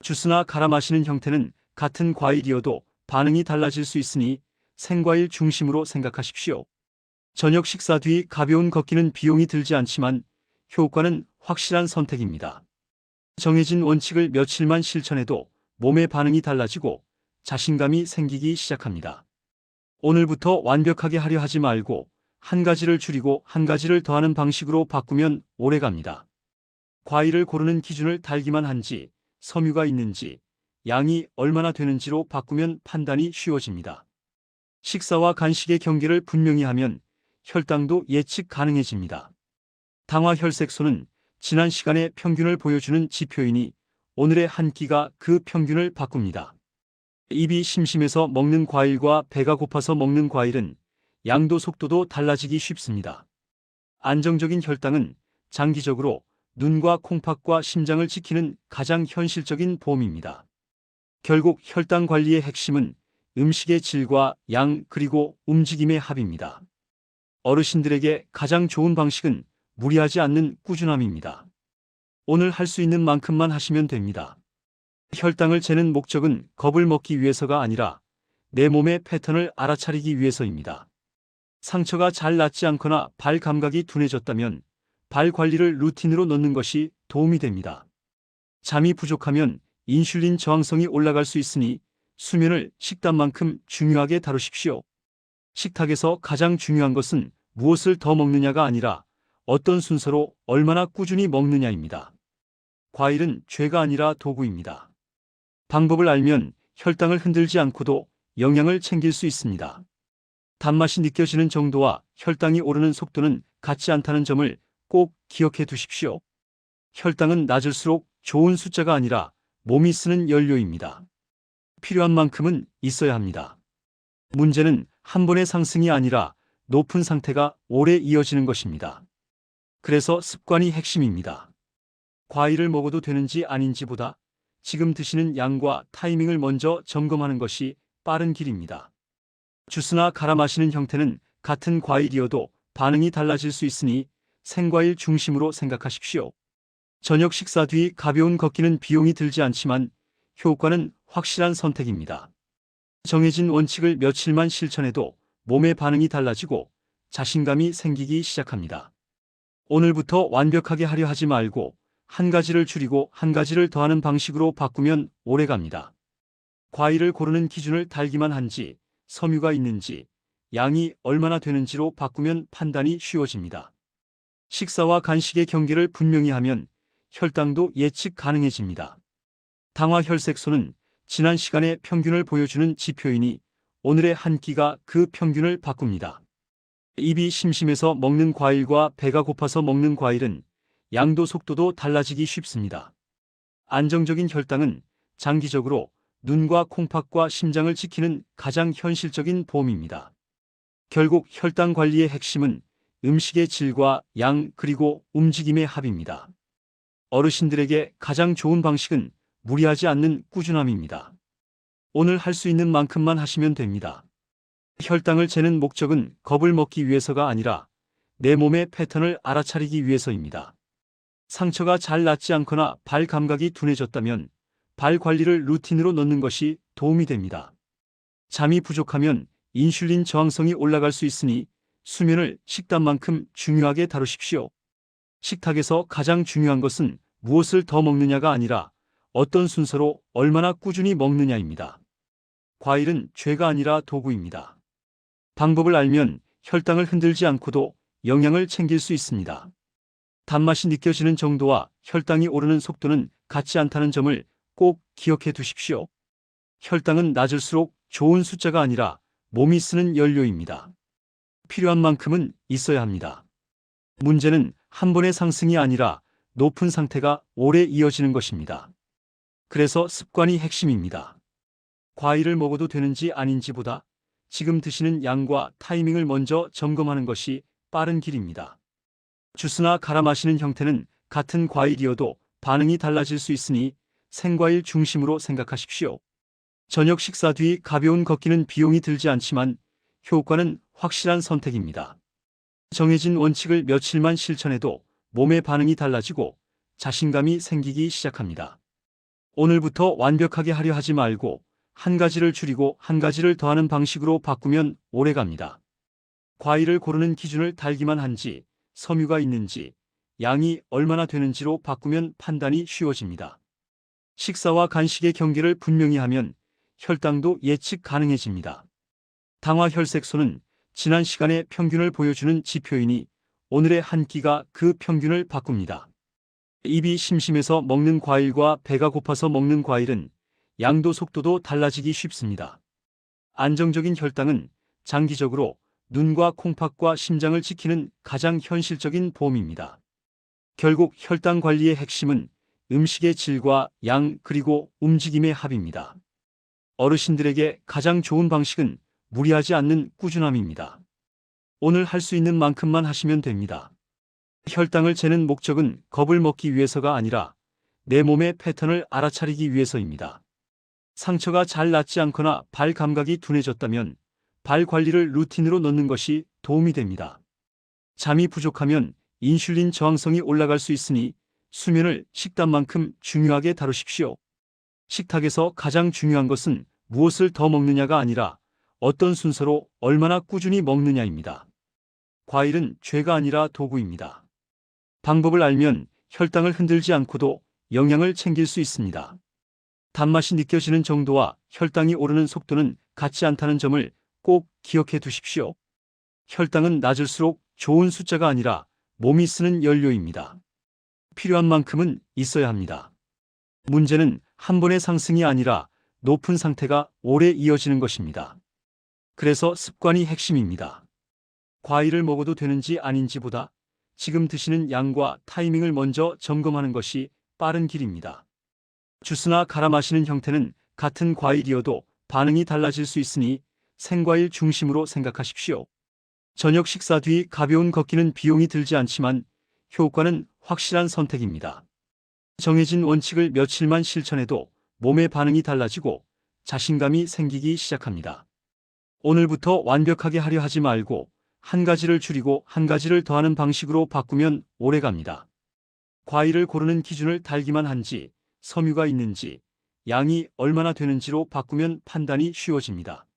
주스나 갈아 마시는 형태는 같은 과일이어도 반응이 달라질 수 있으니 생과일 중심으로 생각하십시오. 저녁 식사 뒤 가벼운 걷기는 비용이 들지 않지만 효과는 확실한 선택입니다. 정해진 원칙을 며칠만 실천해도 몸의 반응이 달라지고 자신감이 생기기 시작합니다. 오늘부터 완벽하게 하려 하지 말고 한 가지를 줄이고 한 가지를 더하는 방식으로 바꾸면 오래갑니다. 과일을 고르는 기준을 달기만 한지, 섬유가 있는지, 양이 얼마나 되는지로 바꾸면 판단이 쉬워집니다. 식사와 간식의 경계를 분명히 하면 혈당도 예측 가능해집니다. 당화혈색소는 지난 시간의 평균을 보여주는 지표이니 오늘의 한 끼가 그 평균을 바꿉니다. 입이 심심해서 먹는 과일과 배가 고파서 먹는 과일은 양도 속도도 달라지기 쉽습니다. 안정적인 혈당은 장기적으로 눈과 콩팥과 심장을 지키는 가장 현실적인 보험입니다. 결국 혈당 관리의 핵심은 음식의 질과 양 그리고 움직임의 합입니다. 어르신들에게 가장 좋은 방식은 무리하지 않는 꾸준함입니다. 오늘 할 수 있는 만큼만 하시면 됩니다. 혈당을 재는 목적은 겁을 먹기 위해서가 아니라 내 몸의 패턴을 알아차리기 위해서입니다. 상처가 잘 낫지 않거나 발 감각이 둔해졌다면 발 관리를 루틴으로 넣는 것이 도움이 됩니다. 잠이 부족하면 인슐린 저항성이 올라갈 수 있으니 수면을 식단만큼 중요하게 다루십시오. 식탁에서 가장 중요한 것은 무엇을 더 먹느냐가 아니라 어떤 순서로 얼마나 꾸준히 먹느냐입니다. 과일은 죄가 아니라 도구입니다. 방법을 알면 혈당을 흔들지 않고도 영양을 챙길 수 있습니다. 단맛이 느껴지는 정도와 혈당이 오르는 속도는 같지 않다는 점을 꼭 기억해 두십시오. 혈당은 낮을수록 좋은 숫자가 아니라 몸이 쓰는 연료입니다. 필요한 만큼은 있어야 합니다. 문제는 한 번의 상승이 아니라 높은 상태가 오래 이어지는 것입니다. 그래서 습관이 핵심입니다. 과일을 먹어도 되는지 아닌지보다 지금 드시는 양과 타이밍을 먼저 점검하는 것이 빠른 길입니다. 주스나 갈아 마시는 형태는 같은 과일이어도 반응이 달라질 수 있으니 생과일 중심으로 생각하십시오. 저녁 식사 뒤 가벼운 걷기는 비용이 들지 않지만 효과는 확실한 선택입니다. 정해진 원칙을 며칠만 실천해도 몸의 반응이 달라지고 자신감이 생기기 시작합니다. 오늘부터 완벽하게 하려 하지 말고 한 가지를 줄이고 한 가지를 더하는 방식으로 바꾸면 오래갑니다. 과일을 고르는 기준을 달기만 한지, 섬유가 있는지, 양이 얼마나 되는지로 바꾸면 판단이 쉬워집니다. 식사와 간식의 경계를 분명히 하면 혈당도 예측 가능해집니다. 당화혈색소는 지난 시간의 평균을 보여주는 지표이니 오늘의 한 끼가 그 평균을 바꿉니다. 입이 심심해서 먹는 과일과 배가 고파서 먹는 과일은 양도 속도도 달라지기 쉽습니다. 안정적인 혈당은 장기적으로 눈과 콩팥과 심장을 지키는 가장 현실적인 보험입니다. 결국 혈당 관리의 핵심은 음식의 질과 양 그리고 움직임의 합입니다. 어르신들에게 가장 좋은 방식은 무리하지 않는 꾸준함입니다. 오늘 할 수 있는 만큼만 하시면 됩니다. 혈당을 재는 목적은 겁을 먹기 위해서가 아니라 내 몸의 패턴을 알아차리기 위해서입니다. 상처가 잘 낫지 않거나 발 감각이 둔해졌다면 발 관리를 루틴으로 넣는 것이 도움이 됩니다. 잠이 부족하면 인슐린 저항성이 올라갈 수 있으니 수면을 식단만큼 중요하게 다루십시오. 식탁에서 가장 중요한 것은 무엇을 더 먹느냐가 아니라 어떤 순서로 얼마나 꾸준히 먹느냐입니다. 과일은 죄가 아니라 도구입니다. 방법을 알면 혈당을 흔들지 않고도 영양을 챙길 수 있습니다. 단맛이 느껴지는 정도와 혈당이 오르는 속도는 같지 않다는 점을 꼭 기억해 두십시오. 혈당은 낮을수록 좋은 숫자가 아니라 몸이 쓰는 연료입니다. 필요한 만큼은 있어야 합니다. 문제는 한 번의 상승이 아니라 높은 상태가 오래 이어지는 것입니다. 그래서 습관이 핵심입니다. 과일을 먹어도 되는지 아닌지보다 지금 드시는 양과 타이밍을 먼저 점검하는 것이 빠른 길입니다. 주스나 갈아 마시는 형태는 같은 과일이어도 반응이 달라질 수 있으니 생과일 중심으로 생각하십시오. 저녁 식사 뒤 가벼운 걷기는 비용이 들지 않지만 효과는 확실한 선택입니다. 정해진 원칙을 며칠만 실천해도 몸의 반응이 달라지고 자신감이 생기기 시작합니다. 오늘부터 완벽하게 하려 하지 말고 한 가지를 줄이고 한 가지를 더하는 방식으로 바꾸면 오래갑니다. 과일을 고르는 기준을 달기만 한지, 섬유가 있는지, 양이 얼마나 되는지로 바꾸면 판단이 쉬워집니다. 식사와 간식의 경계를 분명히 하면 혈당도 예측 가능해집니다. 당화 혈색소는 지난 시간의 평균을 보여주는 지표이니 오늘의 한 끼가 그 평균을 바꿉니다. 입이 심심해서 먹는 과일과 배가 고파서 먹는 과일은 양도 속도도 달라지기 쉽습니다. 안정적인 혈당은 장기적으로 눈과 콩팥과 심장을 지키는 가장 현실적인 보험입니다. 결국 혈당 관리의 핵심은 음식의 질과 양 그리고 움직임의 합입니다. 어르신들에게 가장 좋은 방식은 무리하지 않는 꾸준함입니다. 오늘 할 수 있는 만큼만 하시면 됩니다. 혈당을 재는 목적은 겁을 먹기 위해서가 아니라 내 몸의 패턴을 알아차리기 위해서입니다. 상처가 잘 낫지 않거나 발 감각이 둔해졌다면 발 관리를 루틴으로 넣는 것이 도움이 됩니다. 잠이 부족하면 인슐린 저항성이 올라갈 수 있으니 수면을 식단만큼 중요하게 다루십시오. 식탁에서 가장 중요한 것은 무엇을 더 먹느냐가 아니라 어떤 순서로 얼마나 꾸준히 먹느냐입니다. 과일은 죄가 아니라 도구입니다. 방법을 알면 혈당을 흔들지 않고도 영양을 챙길 수 있습니다. 단맛이 느껴지는 정도와 혈당이 오르는 속도는 같지 않다는 점을 꼭 기억해 두십시오. 혈당은 낮을수록 좋은 숫자가 아니라 몸이 쓰는 연료입니다. 필요한 만큼은 있어야 합니다. 문제는 한 번의 상승이 아니라 높은 상태가 오래 이어지는 것입니다. 그래서 습관이 핵심입니다. 과일을 먹어도 되는지 아닌지보다 지금 드시는 양과 타이밍을 먼저 점검하는 것이 빠른 길입니다. 주스나 갈아 마시는 형태는 같은 과일이어도 반응이 달라질 수 있으니 생과일 중심으로 생각하십시오. 저녁 식사 뒤 가벼운 걷기는 비용이 들지 않지만 효과는 확실한 선택입니다. 정해진 원칙을 며칠만 실천해도 몸의 반응이 달라지고 자신감이 생기기 시작합니다. 오늘부터 완벽하게 하려 하지 말고 한 가지를 줄이고 한 가지를 더하는 방식으로 바꾸면 오래갑니다. 과일을 고르는 기준을 달기만 한지, 섬유가 있는지, 양이 얼마나 되는지로 바꾸면 판단이 쉬워집니다.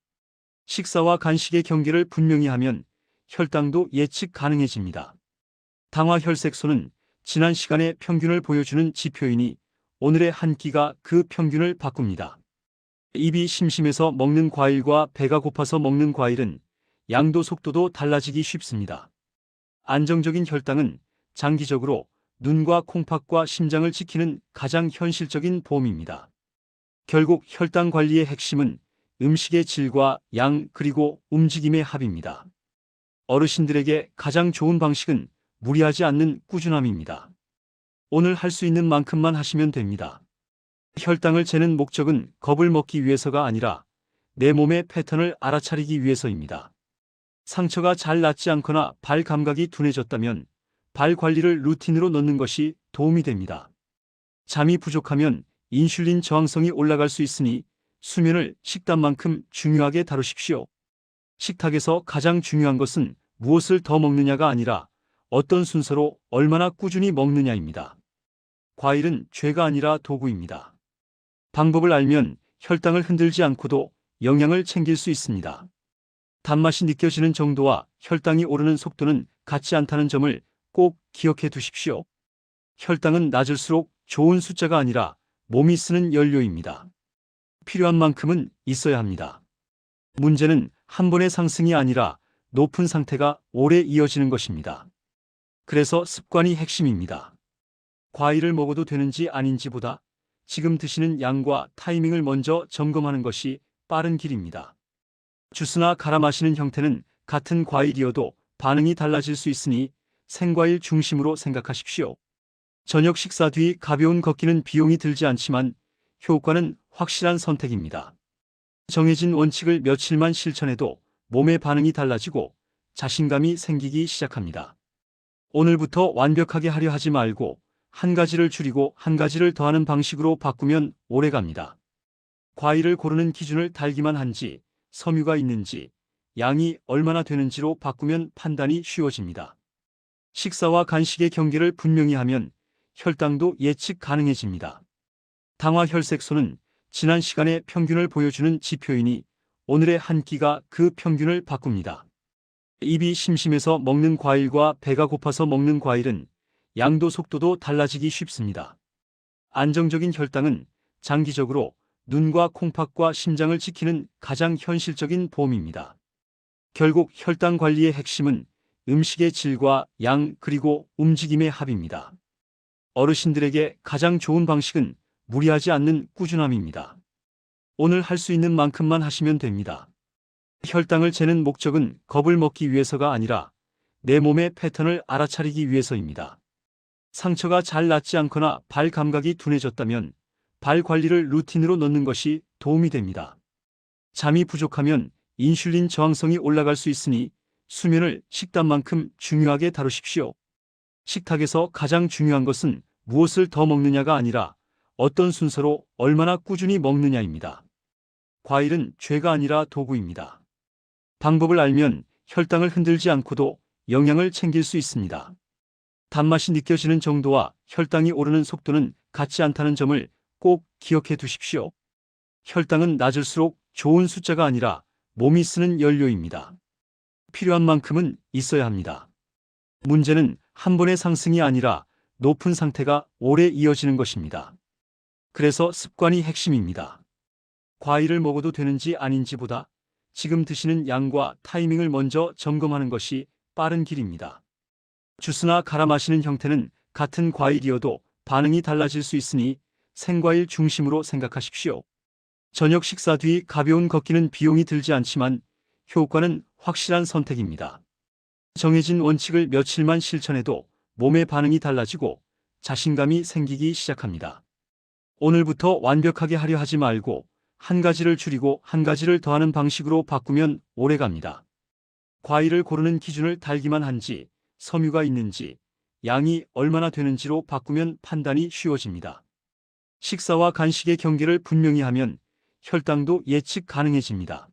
식사와 간식의 경계를 분명히 하면 혈당도 예측 가능해집니다. 당화 혈색소는 지난 시간의 평균을 보여주는 지표이니 오늘의 한 끼가 그 평균을 바꿉니다. 입이 심심해서 먹는 과일과 배가 고파서 먹는 과일은 양도 속도도 달라지기 쉽습니다. 안정적인 혈당은 장기적으로 눈과 콩팥과 심장을 지키는 가장 현실적인 보험입니다. 결국 혈당 관리의 핵심은 음식의 질과 양 그리고 움직임의 합입니다. 어르신들에게 가장 좋은 방식은 무리하지 않는 꾸준함입니다. 오늘 할 수 있는 만큼만 하시면 됩니다. 혈당을 재는 목적은 겁을 먹기 위해서가 아니라 내 몸의 패턴을 알아차리기 위해서입니다. 상처가 잘 낫지 않거나 발 감각이 둔해졌다면 발 관리를 루틴으로 넣는 것이 도움이 됩니다. 잠이 부족하면 인슐린 저항성이 올라갈 수 있으니 수면을 식단만큼 중요하게 다루십시오. 식탁에서 가장 중요한 것은 무엇을 더 먹느냐가 아니라 어떤 순서로 얼마나 꾸준히 먹느냐입니다. 과일은 죄가 아니라 도구입니다. 방법을 알면 혈당을 흔들지 않고도 영양을 챙길 수 있습니다. 단맛이 느껴지는 정도와 혈당이 오르는 속도는 같지 않다는 점을 꼭 기억해 두십시오. 혈당은 낮을수록 좋은 숫자가 아니라 몸이 쓰는 연료입니다. 필요한 만큼은 있어야 합니다. 문제는 한 번의 상승이 아니라 높은 상태가 오래 이어지는 것입니다. 그래서 습관이 핵심입니다. 과일을 먹어도 되는지 아닌지보다 지금 드시는 양과 타이밍을 먼저 점검하는 것이 빠른 길입니다. 주스나 갈아 마시는 형태는 같은 과일이어도 반응이 달라질 수 있으니 생과일 중심으로 생각하십시오. 저녁 식사 뒤 가벼운 걷기는 비용이 들지 않지만 효과는 확실한 선택입니다. 정해진 원칙을 며칠만 실천해도 몸의 반응이 달라지고 자신감이 생기기 시작합니다. 오늘부터 완벽하게 하려 하지 말고 한 가지를 줄이고 한 가지를 더하는 방식으로 바꾸면 오래갑니다. 과일을 고르는 기준을 달기만 한지, 섬유가 있는지, 양이 얼마나 되는지로 바꾸면 판단이 쉬워집니다. 식사와 간식의 경계를 분명히 하면 혈당도 예측 가능해집니다. 당화 혈색소는 지난 시간의 평균을 보여주는 지표이니 오늘의 한 끼가 그 평균을 바꿉니다. 입이 심심해서 먹는 과일과 배가 고파서 먹는 과일은 양도 속도도 달라지기 쉽습니다. 안정적인 혈당은 장기적으로 눈과 콩팥과 심장을 지키는 가장 현실적인 보험입니다. 결국 혈당 관리의 핵심은 음식의 질과 양 그리고 움직임의 합입니다. 어르신들에게 가장 좋은 방식은 무리하지 않는 꾸준함입니다. 오늘 할 수 있는 만큼만 하시면 됩니다. 혈당을 재는 목적은 겁을 먹기 위해서가 아니라 내 몸의 패턴을 알아차리기 위해서입니다. 상처가 잘 낫지 않거나 발 감각이 둔해졌다면 발 관리를 루틴으로 넣는 것이 도움이 됩니다. 잠이 부족하면 인슐린 저항성이 올라갈 수 있으니 수면을 식단만큼 중요하게 다루십시오. 식탁에서 가장 중요한 것은 무엇을 더 먹느냐가 아니라 어떤 순서로 얼마나 꾸준히 먹느냐입니다. 과일은 죄가 아니라 도구입니다. 방법을 알면 혈당을 흔들지 않고도 영양을 챙길 수 있습니다. 단맛이 느껴지는 정도와 혈당이 오르는 속도는 같지 않다는 점을 꼭 기억해 두십시오. 혈당은 낮을수록 좋은 숫자가 아니라 몸이 쓰는 연료입니다. 필요한 만큼은 있어야 합니다. 문제는 한 번의 상승이 아니라 높은 상태가 오래 이어지는 것입니다. 그래서 습관이 핵심입니다. 과일을 먹어도 되는지 아닌지보다 지금 드시는 양과 타이밍을 먼저 점검하는 것이 빠른 길입니다. 주스나 갈아 마시는 형태는 같은 과일이어도 반응이 달라질 수 있으니 생과일 중심으로 생각하십시오. 저녁 식사 뒤 가벼운 걷기는 비용이 들지 않지만 효과는 확실한 선택입니다. 정해진 원칙을 며칠만 실천해도 몸의 반응이 달라지고 자신감이 생기기 시작합니다. 오늘부터 완벽하게 하려 하지 말고 한 가지를 줄이고 한 가지를 더하는 방식으로 바꾸면 오래갑니다. 과일을 고르는 기준을 달기만 한지, 섬유가 있는지, 양이 얼마나 되는지로 바꾸면 판단이 쉬워집니다. 식사와 간식의 경계를 분명히 하면 혈당도 예측 가능해집니다.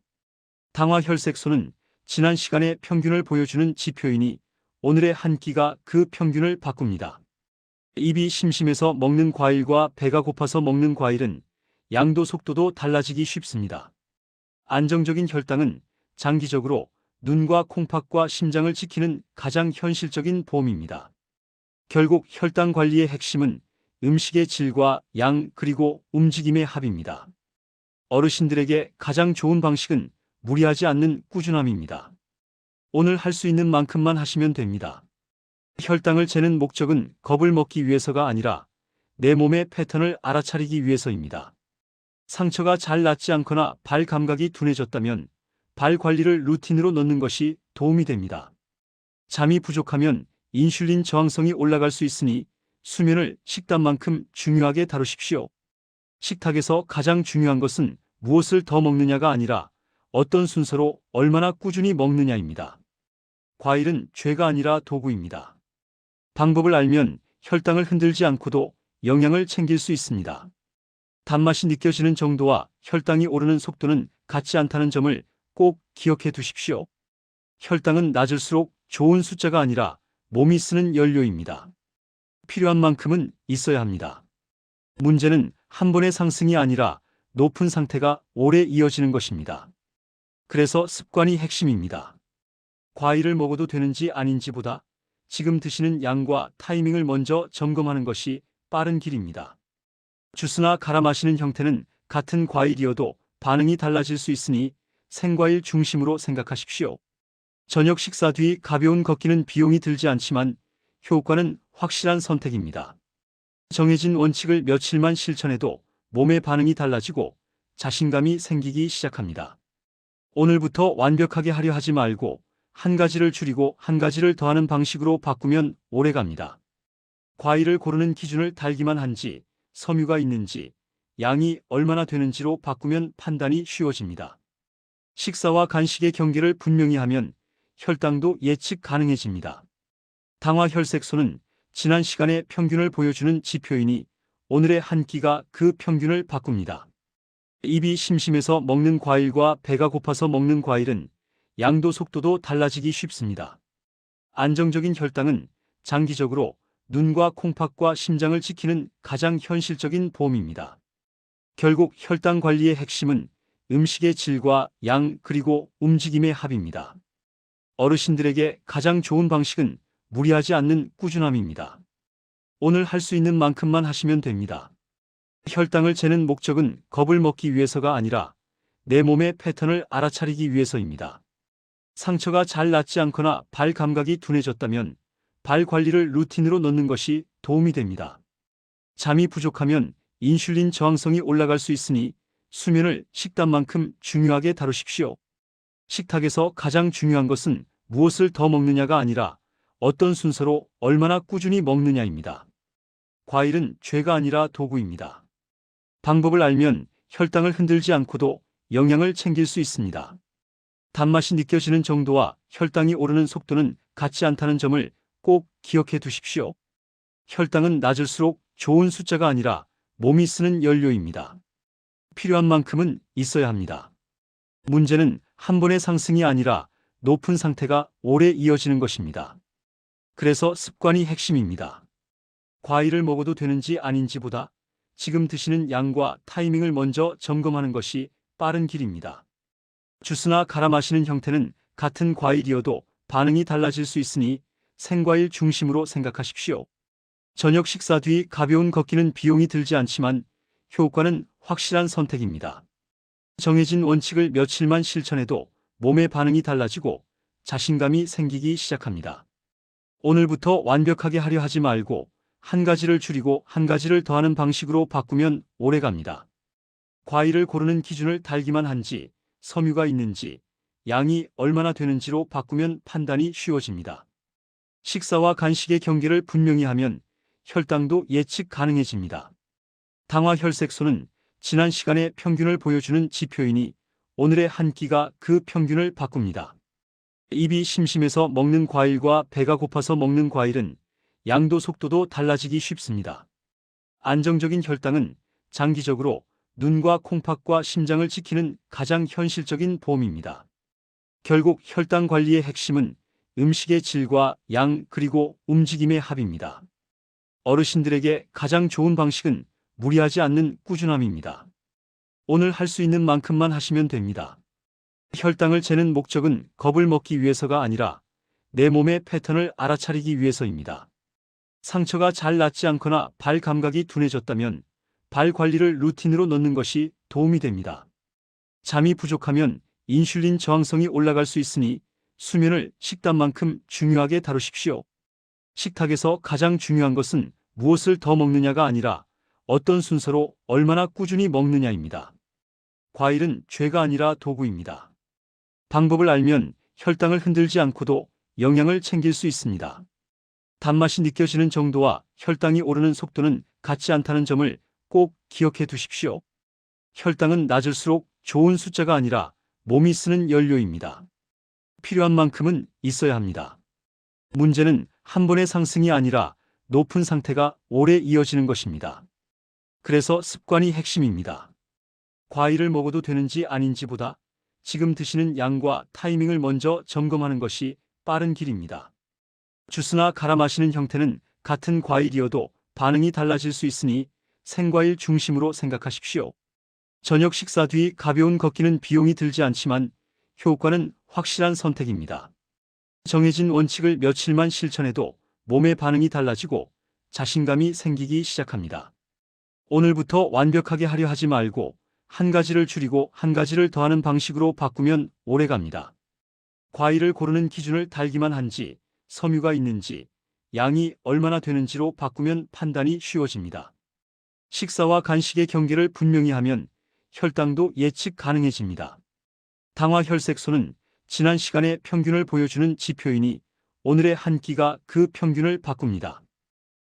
당화 혈색소는 지난 시간의 평균을 보여주는 지표이니 오늘의 한 끼가 그 평균을 바꿉니다. 입이 심심해서 먹는 과일과 배가 고파서 먹는 과일은 양도 속도도 달라지기 쉽습니다. 안정적인 혈당은 장기적으로 눈과 콩팥과 심장을 지키는 가장 현실적인 보험입니다. 결국 혈당 관리의 핵심은 음식의 질과 양 그리고 움직임의 합입니다. 어르신들에게 가장 좋은 방식은 무리하지 않는 꾸준함입니다. 오늘 할 수 있는 만큼만 하시면 됩니다. 혈당을 재는 목적은 겁을 먹기 위해서가 아니라 내 몸의 패턴을 알아차리기 위해서입니다. 상처가 잘 낫지 않거나 발 감각이 둔해졌다면 발 관리를 루틴으로 넣는 것이 도움이 됩니다. 잠이 부족하면 인슐린 저항성이 올라갈 수 있으니 수면을 식단만큼 중요하게 다루십시오. 식탁에서 가장 중요한 것은 무엇을 더 먹느냐가 아니라 어떤 순서로 얼마나 꾸준히 먹느냐입니다. 과일은 죄가 아니라 도구입니다. 방법을 알면 혈당을 흔들지 않고도 영양을 챙길 수 있습니다. 단맛이 느껴지는 정도와 혈당이 오르는 속도는 같지 않다는 점을 꼭 기억해 두십시오. 혈당은 낮을수록 좋은 숫자가 아니라 몸이 쓰는 연료입니다. 필요한 만큼은 있어야 합니다. 문제는 한 번의 상승이 아니라 높은 상태가 오래 이어지는 것입니다. 그래서 습관이 핵심입니다. 과일을 먹어도 되는지 아닌지보다 지금 드시는 양과 타이밍을 먼저 점검하는 것이 빠른 길입니다. 주스나 갈아 마시는 형태는 같은 과일이어도 반응이 달라질 수 있으니 생과일 중심으로 생각하십시오. 저녁 식사 뒤 가벼운 걷기는 비용이 들지 않지만 효과는 확실한 선택입니다. 정해진 원칙을 며칠만 실천해도 몸의 반응이 달라지고 자신감이 생기기 시작합니다. 오늘부터 완벽하게 하려 하지 말고 한 가지를 줄이고 한 가지를 더하는 방식으로 바꾸면 오래갑니다. 과일을 고르는 기준을 달기만 한지, 섬유가 있는지, 양이 얼마나 되는지로 바꾸면 판단이 쉬워집니다. 식사와 간식의 경계를 분명히 하면 혈당도 예측 가능해집니다. 당화 혈색소는 지난 시간의 평균을 보여주는 지표이니 오늘의 한 끼가 그 평균을 바꿉니다. 입이 심심해서 먹는 과일과 배가 고파서 먹는 과일은 양도 속도도 달라지기 쉽습니다. 안정적인 혈당은 장기적으로 눈과 콩팥과 심장을 지키는 가장 현실적인 보험입니다. 결국 혈당 관리의 핵심은 음식의 질과 양 그리고 움직임의 합입니다. 어르신들에게 가장 좋은 방식은 무리하지 않는 꾸준함입니다. 오늘 할 수 있는 만큼만 하시면 됩니다. 혈당을 재는 목적은 겁을 먹기 위해서가 아니라 내 몸의 패턴을 알아차리기 위해서입니다. 상처가 잘 낫지 않거나 발 감각이 둔해졌다면 발 관리를 루틴으로 넣는 것이 도움이 됩니다. 잠이 부족하면 인슐린 저항성이 올라갈 수 있으니 수면을 식단만큼 중요하게 다루십시오. 식탁에서 가장 중요한 것은 무엇을 더 먹느냐가 아니라 어떤 순서로 얼마나 꾸준히 먹느냐입니다. 과일은 죄가 아니라 도구입니다. 방법을 알면 혈당을 흔들지 않고도 영양을 챙길 수 있습니다. 단맛이 느껴지는 정도와 혈당이 오르는 속도는 같지 않다는 점을 꼭 기억해 두십시오. 혈당은 낮을수록 좋은 숫자가 아니라 몸이 쓰는 연료입니다. 필요한 만큼은 있어야 합니다. 문제는 한 번의 상승이 아니라 높은 상태가 오래 이어지는 것입니다. 그래서 습관이 핵심입니다. 과일을 먹어도 되는지 아닌지보다 지금 드시는 양과 타이밍을 먼저 점검하는 것이 빠른 길입니다. 주스나 갈아 마시는 형태는 같은 과일이어도 반응이 달라질 수 있으니 생과일 중심으로 생각하십시오. 저녁 식사 뒤 가벼운 걷기는 비용이 들지 않지만 효과는 확실한 선택입니다. 정해진 원칙을 며칠만 실천해도 몸의 반응이 달라지고 자신감이 생기기 시작합니다. 오늘부터 완벽하게 하려 하지 말고 한 가지를 줄이고 한 가지를 더하는 방식으로 바꾸면 오래갑니다. 과일을 고르는 기준을 달기만 한지, 섬유가 있는지, 양이 얼마나 되는지로 바꾸면 판단이 쉬워집니다. 식사와 간식의 경계를 분명히 하면 혈당도 예측 가능해집니다. 당화 혈색소는 지난 시간의 평균을 보여주는 지표이니 오늘의 한 끼가 그 평균을 바꿉니다. 입이 심심해서 먹는 과일과 배가 고파서 먹는 과일은 양도 속도도 달라지기 쉽습니다. 안정적인 혈당은 장기적으로 눈과 콩팥과 심장을 지키는 가장 현실적인 보험입니다. 결국 혈당 관리의 핵심은 음식의 질과 양 그리고 움직임의 합입니다. 어르신들에게 가장 좋은 방식은 무리하지 않는 꾸준함입니다. 오늘 할 수 있는 만큼만 하시면 됩니다. 혈당을 재는 목적은 겁을 먹기 위해서가 아니라 내 몸의 패턴을 알아차리기 위해서입니다. 상처가 잘 낫지 않거나 발 감각이 둔해졌다면 발 관리를 루틴으로 넣는 것이 도움이 됩니다. 잠이 부족하면 인슐린 저항성이 올라갈 수 있으니 수면을 식단만큼 중요하게 다루십시오. 식탁에서 가장 중요한 것은 무엇을 더 먹느냐가 아니라 어떤 순서로 얼마나 꾸준히 먹느냐입니다. 과일은 죄가 아니라 도구입니다. 방법을 알면 혈당을 흔들지 않고도 영양을 챙길 수 있습니다. 단맛이 느껴지는 정도와 혈당이 오르는 속도는 같지 않다는 점을 꼭 기억해 두십시오. 혈당은 낮을수록 좋은 숫자가 아니라 몸이 쓰는 연료입니다. 필요한 만큼은 있어야 합니다. 문제는 한 번의 상승이 아니라 높은 상태가 오래 이어지는 것입니다. 그래서 습관이 핵심입니다. 과일을 먹어도 되는지 아닌지보다 지금 드시는 양과 타이밍을 먼저 점검하는 것이 빠른 길입니다. 주스나 갈아 마시는 형태는 같은 과일이어도 반응이 달라질 수 있으니 생과일 중심으로 생각하십시오. 저녁 식사 뒤 가벼운 걷기는 비용이 들지 않지만 효과는 확실한 선택입니다. 정해진 원칙을 며칠만 실천해도 몸의 반응이 달라지고 자신감이 생기기 시작합니다. 오늘부터 완벽하게 하려 하지 말고 한 가지를 줄이고 한 가지를 더하는 방식으로 바꾸면 오래갑니다. 과일을 고르는 기준을 달기만 한지, 섬유가 있는지, 양이 얼마나 되는지로 바꾸면 판단이 쉬워집니다. 식사와 간식의 경계를 분명히 하면 혈당도 예측 가능해집니다. 당화 혈색소는 지난 시간의 평균을 보여주는 지표이니 오늘의 한 끼가 그 평균을 바꿉니다.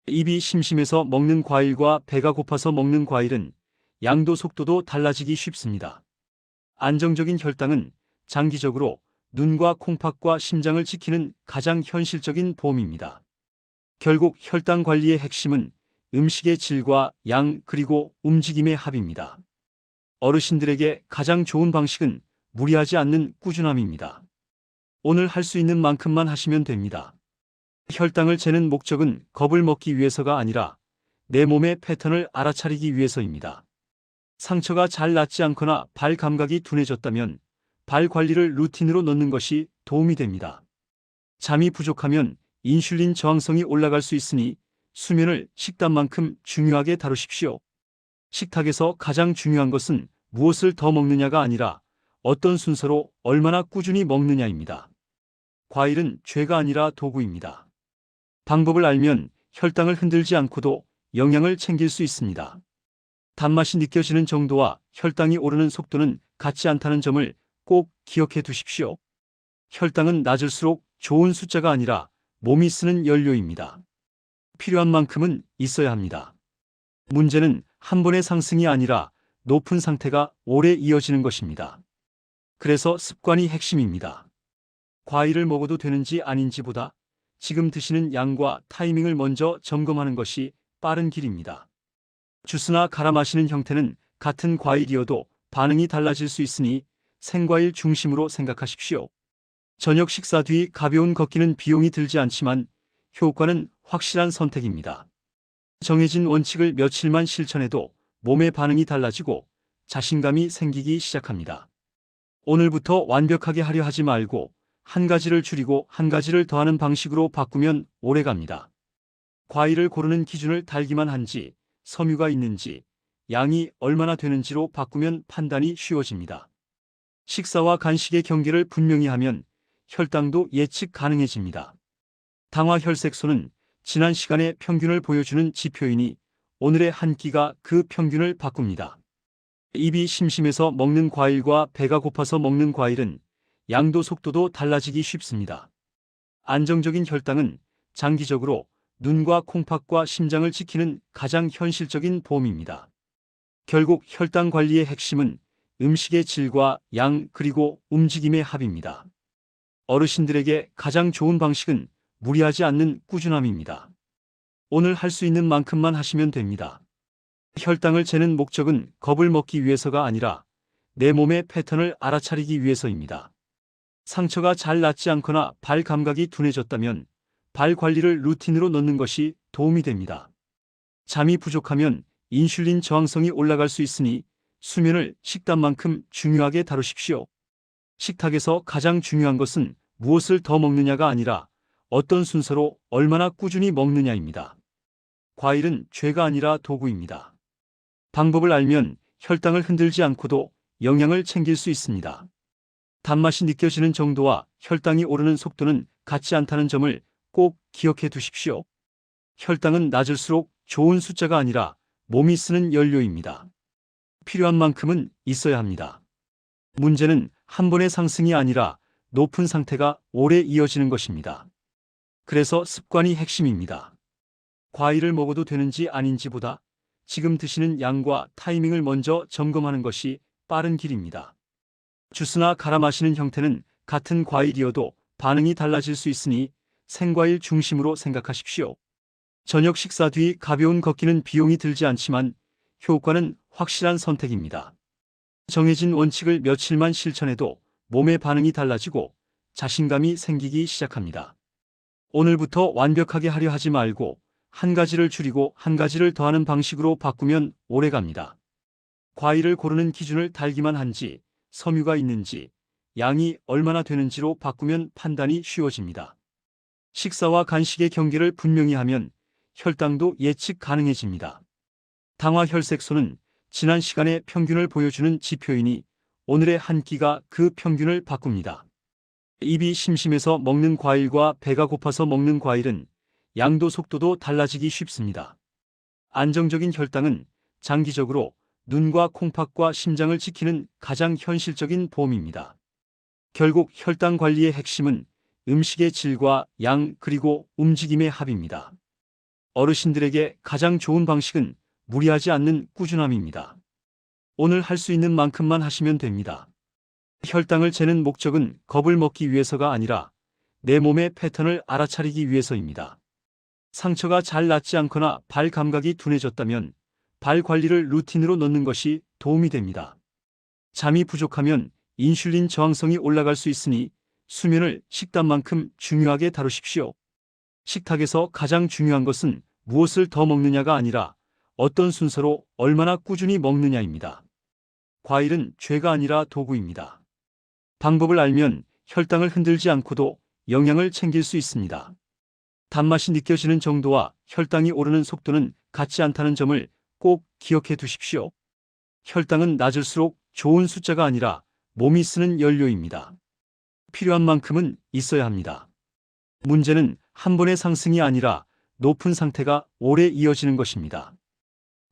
입이 심심해서 먹는 과일과 배가 고파서 먹는 과일은 양도 속도도 달라지기 쉽습니다. 안정적인 혈당은 장기적으로 눈과 콩팥과 심장을 지키는 가장 현실적인 보험입니다. 결국 혈당 관리의 핵심은 음식의 질과 양 그리고 움직임의 합입니다. 어르신들에게 가장 좋은 방식은 무리하지 않는 꾸준함입니다. 오늘 할 수 있는 만큼만 하시면 됩니다. 혈당을 재는 목적은 겁을 먹기 위해서가 아니라 내 몸의 패턴을 알아차리기 위해서입니다. 상처가 잘 낫지 않거나 발 감각이 둔해졌다면 발 관리를 루틴으로 넣는 것이 도움이 됩니다. 잠이 부족하면 인슐린 저항성이 올라갈 수 있으니 수면을 식단만큼 중요하게 다루십시오. 식탁에서 가장 중요한 것은 무엇을 더 먹느냐가 아니라 어떤 순서로 얼마나 꾸준히 먹느냐입니다. 과일은 죄가 아니라 도구입니다. 방법을 알면 혈당을 흔들지 않고도 영양을 챙길 수 있습니다. 단맛이 느껴지는 정도와 혈당이 오르는 속도는 같지 않다는 점을 꼭 기억해 두십시오. 혈당은 낮을수록 좋은 숫자가 아니라 몸이 쓰는 연료입니다. 필요한 만큼은 있어야 합니다. 문제는 한 번의 상승이 아니라 높은 상태가 오래 이어지는 것입니다. 그래서 습관이 핵심입니다. 과일을 먹어도 되는지 아닌지보다 지금 드시는 양과 타이밍을 먼저 점검하는 것이 빠른 길입니다. 주스나 갈아 마시는 형태는 같은 과일이어도 반응이 달라질 수 있으니 생과일 중심으로 생각하십시오. 저녁 식사 뒤 가벼운 걷기는 비용이 들지 않지만 효과는 확실한 선택입니다. 정해진 원칙을 며칠만 실천해도 몸의 반응이 달라지고 자신감이 생기기 시작합니다. 오늘부터 완벽하게 하려 하지 말고 한 가지를 줄이고 한 가지를 더하는 방식으로 바꾸면 오래갑니다. 과일을 고르는 기준을 달기만 한지, 섬유가 있는지, 양이 얼마나 되는지로 바꾸면 판단이 쉬워집니다. 식사와 간식의 경계를 분명히 하면 혈당도 예측 가능해집니다. 당화 혈색소는 지난 시간의 평균을 보여주는 지표이니 오늘의 한 끼가 그 평균을 바꿉니다. 입이 심심해서 먹는 과일과 배가 고파서 먹는 과일은 양도 속도도 달라지기 쉽습니다. 안정적인 혈당은 장기적으로 눈과 콩팥과 심장을 지키는 가장 현실적인 보험입니다. 결국 혈당 관리의 핵심은 음식의 질과 양 그리고 움직임의 합입니다. 어르신들에게 가장 좋은 방식은 무리하지 않는 꾸준함입니다. 오늘 할 수 있는 만큼만 하시면 됩니다. 혈당을 재는 목적은 겁을 먹기 위해서가 아니라 내 몸의 패턴을 알아차리기 위해서입니다. 상처가 잘 낫지 않거나 발 감각이 둔해졌다면 발 관리를 루틴으로 넣는 것이 도움이 됩니다. 잠이 부족하면 인슐린 저항성이 올라갈 수 있으니 수면을 식단만큼 중요하게 다루십시오. 식탁에서 가장 중요한 것은 무엇을 더 먹느냐가 아니라 어떤 순서로 얼마나 꾸준히 먹느냐입니다. 과일은 죄가 아니라 도구입니다. 방법을 알면 혈당을 흔들지 않고도 영양을 챙길 수 있습니다. 단맛이 느껴지는 정도와 혈당이 오르는 속도는 같지 않다는 점을 꼭 기억해 두십시오. 혈당은 낮을수록 좋은 숫자가 아니라 몸이 쓰는 연료입니다. 필요한 만큼은 있어야 합니다. 문제는 한 번의 상승이 아니라 높은 상태가 오래 이어지는 것입니다. 그래서 습관이 핵심입니다. 과일을 먹어도 되는지 아닌지보다 지금 드시는 양과 타이밍을 먼저 점검하는 것이 빠른 길입니다. 주스나 갈아 마시는 형태는 같은 과일이어도 반응이 달라질 수 있으니 생과일 중심으로 생각하십시오. 저녁 식사 뒤 가벼운 걷기는 비용이 들지 않지만 효과는 확실한 선택입니다. 정해진 원칙을 며칠만 실천해도 몸의 반응이 달라지고 자신감이 생기기 시작합니다. 오늘부터 완벽하게 하려 하지 말고 한 가지를 줄이고 한 가지를 더하는 방식으로 바꾸면 오래갑니다. 과일을 고르는 기준을 달기만 한지, 섬유가 있는지, 양이 얼마나 되는지로 바꾸면 판단이 쉬워집니다. 식사와 간식의 경계를 분명히 하면 혈당도 예측 가능해집니다. 당화 혈색소는 지난 시간의 평균을 보여주는 지표이니 오늘의 한 끼가 그 평균을 바꿉니다. 입이 심심해서 먹는 과일과 배가 고파서 먹는 과일은 양도 속도도 달라지기 쉽습니다. 안정적인 혈당은 장기적으로 눈과 콩팥과 심장을 지키는 가장 현실적인 보험입니다. 결국 혈당 관리의 핵심은 음식의 질과 양 그리고 움직임의 합입니다. 어르신들에게 가장 좋은 방식은 무리하지 않는 꾸준함입니다. 오늘 할 수 있는 만큼만 하시면 됩니다. 혈당을 재는 목적은 겁을 먹기 위해서가 아니라 내 몸의 패턴을 알아차리기 위해서입니다. 상처가 잘 낫지 않거나 발 감각이 둔해졌다면 발 관리를 루틴으로 넣는 것이 도움이 됩니다. 잠이 부족하면 인슐린 저항성이 올라갈 수 있으니 수면을 식단만큼 중요하게 다루십시오. 식탁에서 가장 중요한 것은 무엇을 더 먹느냐가 아니라 어떤 순서로 얼마나 꾸준히 먹느냐입니다. 과일은 죄가 아니라 도구입니다. 방법을 알면 혈당을 흔들지 않고도 영양을 챙길 수 있습니다. 단맛이 느껴지는 정도와 혈당이 오르는 속도는 같지 않다는 점을 꼭 기억해 두십시오. 혈당은 낮을수록 좋은 숫자가 아니라 몸이 쓰는 연료입니다. 필요한 만큼은 있어야 합니다. 문제는 한 번의 상승이 아니라 높은 상태가 오래 이어지는 것입니다.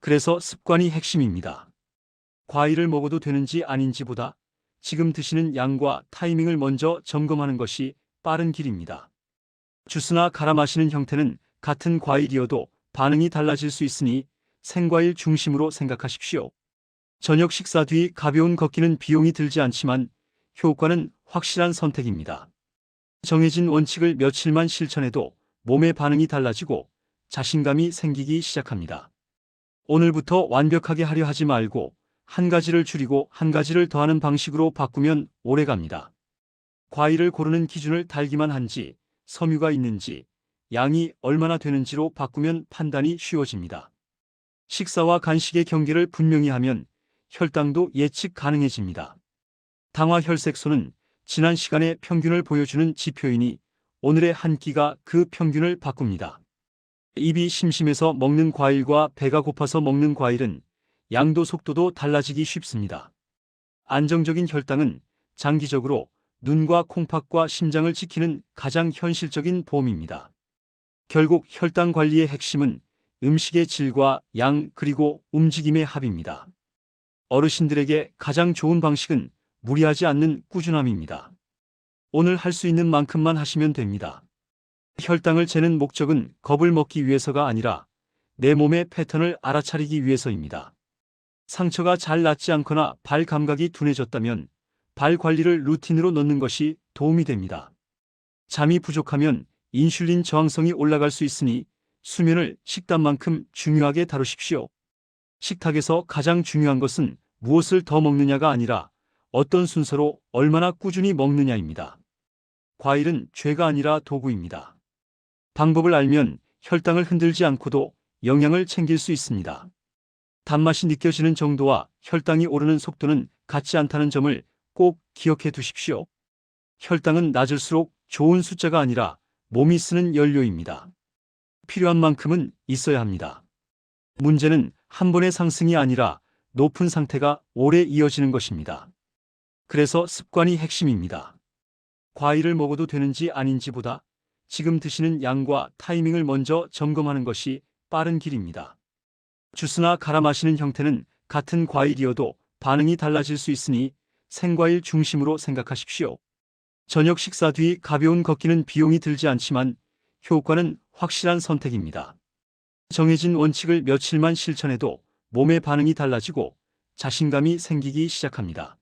그래서 습관이 핵심입니다. 과일을 먹어도 되는지 아닌지보다 지금 드시는 양과 타이밍을 먼저 점검하는 것이 빠른 길입니다. 주스나 갈아 마시는 형태는 같은 과일이어도 반응이 달라질 수 있으니 생과일 중심으로 생각하십시오. 저녁 식사 뒤 가벼운 걷기는 비용이 들지 않지만 효과는 확실한 선택입니다. 정해진 원칙을 며칠만 실천해도 몸의 반응이 달라지고 자신감이 생기기 시작합니다. 오늘부터 완벽하게 하려 하지 말고 한 가지를 줄이고 한 가지를 더하는 방식으로 바꾸면 오래갑니다. 과일을 고르는 기준을 달기만 한지, 섬유가 있는지, 양이 얼마나 되는지로 바꾸면 판단이 쉬워집니다. 식사와 간식의 경계를 분명히 하면 혈당도 예측 가능해집니다. 당화 혈색소는 지난 시간의 평균을 보여주는 지표이니 오늘의 한 끼가 그 평균을 바꿉니다. 입이 심심해서 먹는 과일과 배가 고파서 먹는 과일은 양도 속도도 달라지기 쉽습니다. 안정적인 혈당은 장기적으로 눈과 콩팥과 심장을 지키는 가장 현실적인 보험입니다. 결국 혈당 관리의 핵심은 음식의 질과 양 그리고 움직임의 합입니다. 어르신들에게 가장 좋은 방식은 무리하지 않는 꾸준함입니다. 오늘 할 수 있는 만큼만 하시면 됩니다. 혈당을 재는 목적은 겁을 먹기 위해서가 아니라 내 몸의 패턴을 알아차리기 위해서입니다. 상처가 잘 낫지 않거나 발 감각이 둔해졌다면 발 관리를 루틴으로 넣는 것이 도움이 됩니다. 잠이 부족하면 인슐린 저항성이 올라갈 수 있으니 수면을 식단만큼 중요하게 다루십시오. 식탁에서 가장 중요한 것은 무엇을 더 먹느냐가 아니라 어떤 순서로 얼마나 꾸준히 먹느냐입니다. 과일은 죄가 아니라 도구입니다. 방법을 알면 혈당을 흔들지 않고도 영양을 챙길 수 있습니다. 단맛이 느껴지는 정도와 혈당이 오르는 속도는 같지 않다는 점을 꼭 기억해 두십시오. 혈당은 낮을수록 좋은 숫자가 아니라 몸이 쓰는 연료입니다. 필요한 만큼은 있어야 합니다. 문제는 한 번의 상승이 아니라 높은 상태가 오래 이어지는 것입니다. 그래서 습관이 핵심입니다. 과일을 먹어도 되는지 아닌지보다 지금 드시는 양과 타이밍을 먼저 점검하는 것이 빠른 길입니다. 주스나 갈아 마시는 형태는 같은 과일이어도 반응이 달라질 수 있으니 생과일 중심으로 생각하십시오. 저녁 식사 뒤 가벼운 걷기는 비용이 들지 않지만 효과는 확실한 선택입니다. 정해진 원칙을 며칠만 실천해도 몸의 반응이 달라지고 자신감이 생기기 시작합니다.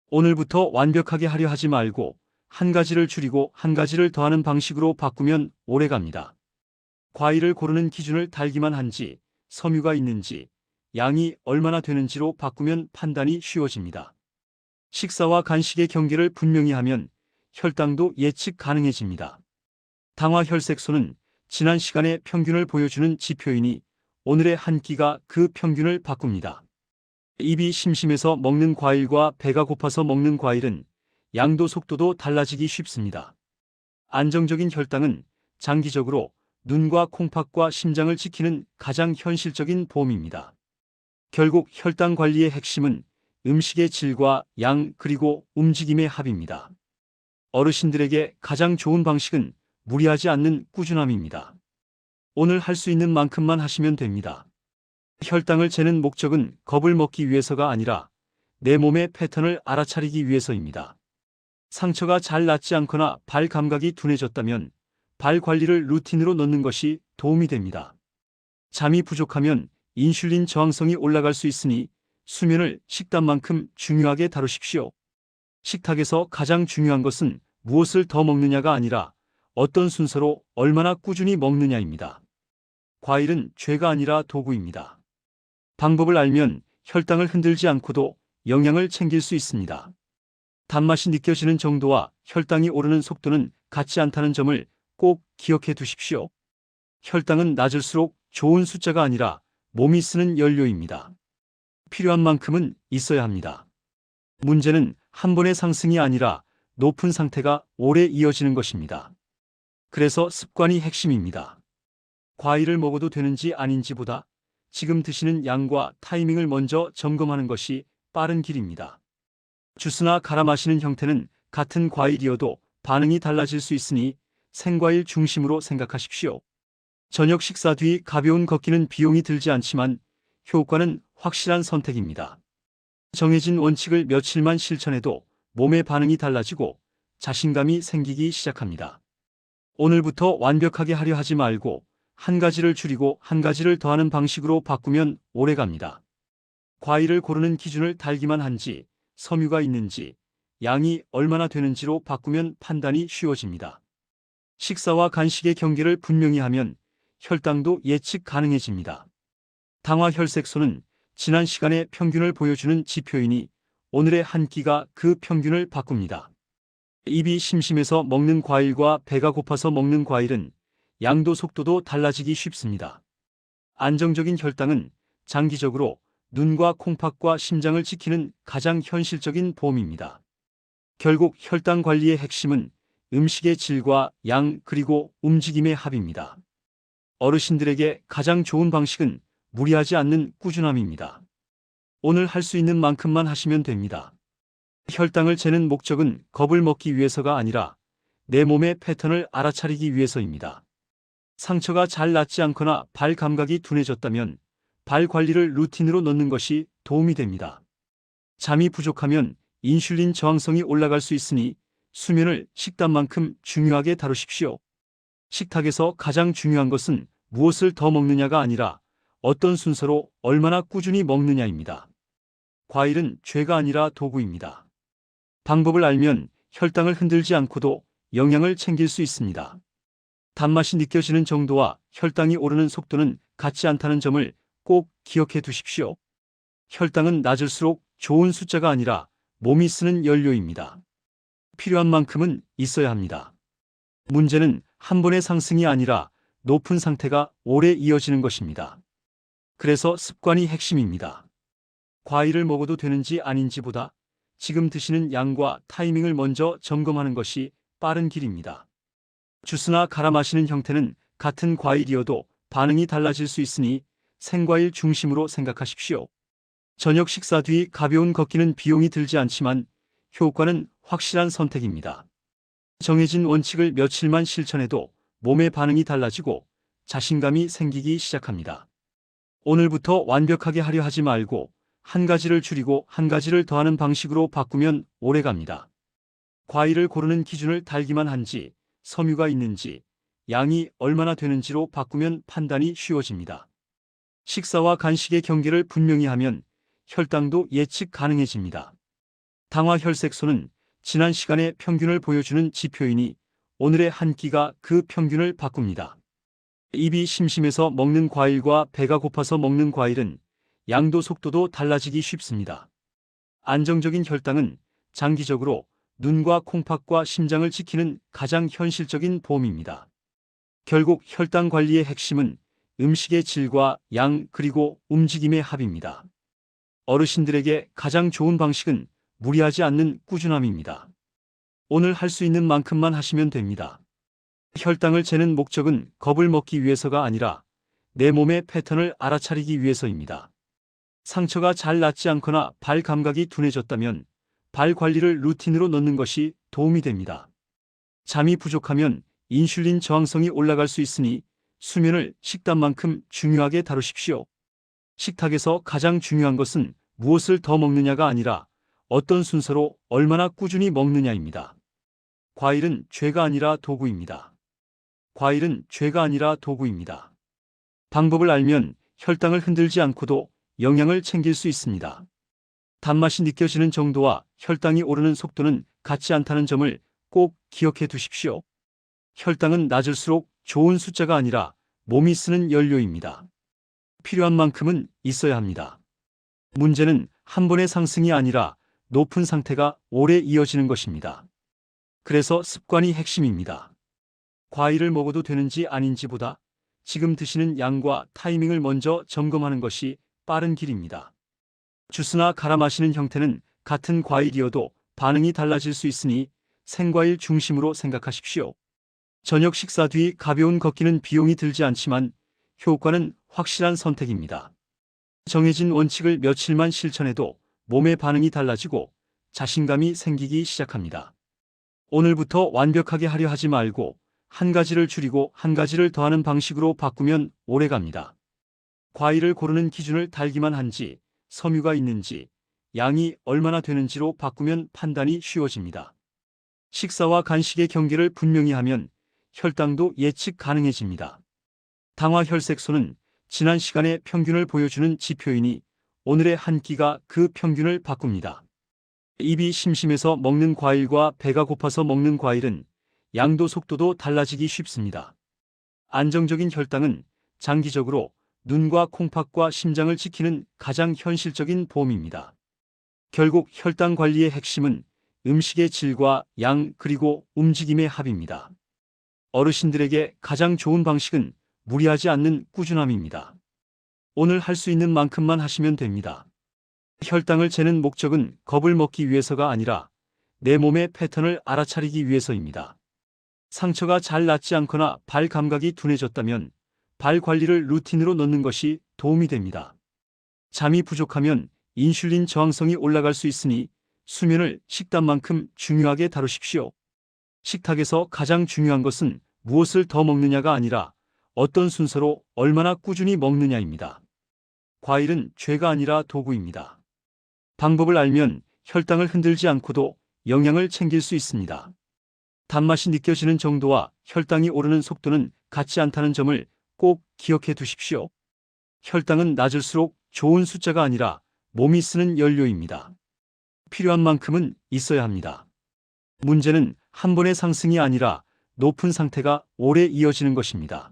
오늘부터 완벽하게 하려 하지 말고 한 가지를 줄이고 한 가지를 더하는 방식으로 바꾸면 오래갑니다. 과일을 고르는 기준을 달기만 한지, 섬유가 있는지, 양이 얼마나 되는지로 바꾸면 판단이 쉬워집니다. 식사와 간식의 경계를 분명히 하면 혈당도 예측 가능해집니다. 당화혈색소는 지난 시간의 평균을 보여주는 지표이니 오늘의 한 끼가 그 평균을 바꿉니다. 입이 심심해서 먹는 과일과 배가 고파서 먹는 과일은 양도 속도도 달라지기 쉽습니다. 안정적인 혈당은 장기적으로 눈과 콩팥과 심장을 지키는 가장 현실적인 보험입니다. 결국 혈당 관리의 핵심은 음식의 질과 양 그리고 움직임의 합입니다. 어르신들에게 가장 좋은 방식은 무리하지 않는 꾸준함입니다. 오늘 할 수 있는 만큼만 하시면 됩니다. 혈당을 재는 목적은 겁을 먹기 위해서가 아니라 내 몸의 패턴을 알아차리기 위해서입니다. 상처가 잘 낫지 않거나 발 감각이 둔해졌다면 발 관리를 루틴으로 넣는 것이 도움이 됩니다. 잠이 부족하면 인슐린 저항성이 올라갈 수 있으니 수면을 식단만큼 중요하게 다루십시오. 식탁에서 가장 중요한 것은 무엇을 더 먹느냐가 아니라 어떤 순서로 얼마나 꾸준히 먹느냐입니다. 과일은 죄가 아니라 도구입니다. 방법을 알면 혈당을 흔들지 않고도 영양을 챙길 수 있습니다. 단맛이 느껴지는 정도와 혈당이 오르는 속도는 같지 않다는 점을 꼭 기억해 두십시오. 혈당은 낮을수록 좋은 숫자가 아니라 몸이 쓰는 연료입니다. 필요한 만큼은 있어야 합니다. 문제는 한 번의 상승이 아니라 높은 상태가 오래 이어지는 것입니다. 그래서 습관이 핵심입니다. 과일을 먹어도 되는지 아닌지보다 지금 드시는 양과 타이밍을 먼저 점검하는 것이 빠른 길입니다. 주스나 갈아 마시는 형태는 같은 과일이어도 반응이 달라질 수 있으니 생과일 중심으로 생각하십시오. 저녁 식사 뒤 가벼운 걷기는 비용이 들지 않지만 효과는 확실한 선택입니다. 정해진 원칙을 며칠만 실천해도 몸의 반응이 달라지고 자신감이 생기기 시작합니다. 오늘부터 완벽하게 하려 하지 말고 한 가지를 줄이고 한 가지를 더하는 방식으로 바꾸면 오래갑니다. 과일을 고르는 기준을 달기만 한지 섬유가 있는지 양이 얼마나 되는지로 바꾸면 판단이 쉬워집니다. 식사와 간식의 경계를 분명히 하면 혈당도 예측 가능해집니다. 당화혈색소는 지난 시간의 평균을 보여주는 지표이니 오늘의 한 끼가 그 평균을 바꿉니다. 입이 심심해서 먹는 과일과 배가 고파서 먹는 과일은 양도 속도도 달라지기 쉽습니다. 안정적인 혈당은 장기적으로 눈과 콩팥과 심장을 지키는 가장 현실적인 보험입니다. 결국 혈당 관리의 핵심은 음식의 질과 양 그리고 움직임의 합입니다. 어르신들에게 가장 좋은 방식은 무리하지 않는 꾸준함입니다. 오늘 할 수 있는 만큼만 하시면 됩니다. 혈당을 재는 목적은 겁을 먹기 위해서가 아니라 내 몸의 패턴을 알아차리기 위해서입니다. 상처가 잘 낫지 않거나 발 감각이 둔해졌다면 발 관리를 루틴으로 넣는 것이 도움이 됩니다. 잠이 부족하면 인슐린 저항성이 올라갈 수 있으니 수면을 식단만큼 중요하게 다루십시오. 식탁에서 가장 중요한 것은 무엇을 더 먹느냐가 아니라 어떤 순서로 얼마나 꾸준히 먹느냐입니다. 과일은 죄가 아니라 도구입니다. 방법을 알면 혈당을 흔들지 않고도 영양을 챙길 수 있습니다. 단맛이 느껴지는 정도와 혈당이 오르는 속도는 같지 않다는 점을 꼭 기억해 두십시오. 혈당은 낮을수록 좋은 숫자가 아니라 몸이 쓰는 연료입니다. 필요한 만큼은 있어야 합니다. 문제는 한 번의 상승이 아니라 높은 상태가 오래 이어지는 것입니다. 그래서 습관이 핵심입니다. 과일을 먹어도 되는지 아닌지보다 지금 드시는 양과 타이밍을 먼저 점검하는 것이 빠른 길입니다. 주스나 갈아 마시는 형태는 같은 과일이어도 반응이 달라질 수 있으니 생과일 중심으로 생각하십시오. 저녁 식사 뒤 가벼운 걷기는 비용이 들지 않지만 효과는 확실한 선택입니다. 정해진 원칙을 며칠만 실천해도 몸의 반응이 달라지고 자신감이 생기기 시작합니다. 오늘부터 완벽하게 하려 하지 말고 한 가지를 줄이고 한 가지를 더하는 방식으로 바꾸면 오래갑니다. 과일을 고르는 기준을 달기만 한지 섬유가 있는지 양이 얼마나 되는지로 바꾸면 판단이 쉬워집니다. 식사와 간식의 경계를 분명히 하면 혈당도 예측 가능해집니다. 당화혈색소는 지난 시간의 평균을 보여주는 지표이니 오늘의 한 끼가 그 평균을 바꿉니다. 입이 심심해서 먹는 과일과 배가 고파서 먹는 과일은 양도 속도도 달라지기 쉽습니다. 안정적인 혈당은 장기적으로 눈과 콩팥과 심장을 지키는 가장 현실적인 보험입니다. 결국 혈당 관리의 핵심은 음식의 질과 양 그리고 움직임의 합입니다. 어르신들에게 가장 좋은 방식은 무리하지 않는 꾸준함입니다. 오늘 할 수 있는 만큼만 하시면 됩니다. 혈당을 재는 목적은 겁을 먹기 위해서가 아니라 내 몸의 패턴을 알아차리기 위해서입니다. 상처가 잘 낫지 않거나 발 감각이 둔해졌다면 발 관리를 루틴으로 넣는 것이 도움이 됩니다. 잠이 부족하면 인슐린 저항성이 올라갈 수 있으니 수면을 식단만큼 중요하게 다루십시오. 식탁에서 가장 중요한 것은 무엇을 더 먹느냐가 아니라 어떤 순서로 얼마나 꾸준히 먹느냐입니다. 과일은 죄가 아니라 도구입니다. 과일은 죄가 아니라 도구입니다. 방법을 알면 혈당을 흔들지 않고도 영양을 챙길 수 있습니다. 단맛이 느껴지는 정도와 혈당이 오르는 속도는 같지 않다는 점을 꼭 기억해 두십시오. 혈당은 낮을수록 좋은 숫자가 아니라 몸이 쓰는 연료입니다. 필요한 만큼은 있어야 합니다. 문제는 한 번의 상승이 아니라 높은 상태가 오래 이어지는 것입니다. 그래서 습관이 핵심입니다. 과일을 먹어도 되는지 아닌지보다 지금 드시는 양과 타이밍을 먼저 점검하는 것이 빠른 길입니다. 주스나 갈아 마시는 형태는 같은 과일이어도 반응이 달라질 수 있으니 생과일 중심으로 생각하십시오. 저녁 식사 뒤 가벼운 걷기는 비용이 들지 않지만 효과는 확실한 선택입니다. 정해진 원칙을 며칠만 실천해도 몸의 반응이 달라지고 자신감이 생기기 시작합니다. 오늘부터 완벽하게 하려 하지 말고 한 가지를 줄이고 한 가지를 더하는 방식으로 바꾸면 오래갑니다. 과일을 고르는 기준을 달기만 한지, 섬유가 있는지, 양이 얼마나 되는지로 바꾸면 판단이 쉬워집니다. 식사와 간식의 경계를 분명히 하면 혈당도 예측 가능해집니다. 당화혈색소는 지난 시간의 평균을 보여주는 지표이니 오늘의 한 끼가 그 평균을 바꿉니다. 입이 심심해서 먹는 과일과 배가 고파서 먹는 과일은 양도 속도도 달라지기 쉽습니다. 안정적인 혈당은 장기적으로 눈과 콩팥과 심장을 지키는 가장 현실적인 보험입니다. 결국 혈당 관리의 핵심은 음식의 질과 양 그리고 움직임의 합입니다. 어르신들에게 가장 좋은 방식은 무리하지 않는 꾸준함입니다. 오늘 할 수 있는 만큼만 하시면 됩니다. 혈당을 재는 목적은 겁을 먹기 위해서가 아니라 내 몸의 패턴을 알아차리기 위해서입니다. 상처가 잘 낫지 않거나 발 감각이 둔해졌다면 발 관리를 루틴으로 넣는 것이 도움이 됩니다. 잠이 부족하면 인슐린 저항성이 올라갈 수 있으니 수면을 식단만큼 중요하게 다루십시오. 식탁에서 가장 중요한 것은 무엇을 더 먹느냐가 아니라 어떤 순서로 얼마나 꾸준히 먹느냐입니다. 과일은 죄가 아니라 도구입니다. 방법을 알면 혈당을 흔들지 않고도 영양을 챙길 수 있습니다. 단맛이 느껴지는 정도와 혈당이 오르는 속도는 같지 않다는 점을 꼭 기억해 두십시오. 혈당은 낮을수록 좋은 숫자가 아니라 몸이 쓰는 연료입니다. 필요한 만큼은 있어야 합니다. 문제는 한 번의 상승이 아니라 높은 상태가 오래 이어지는 것입니다.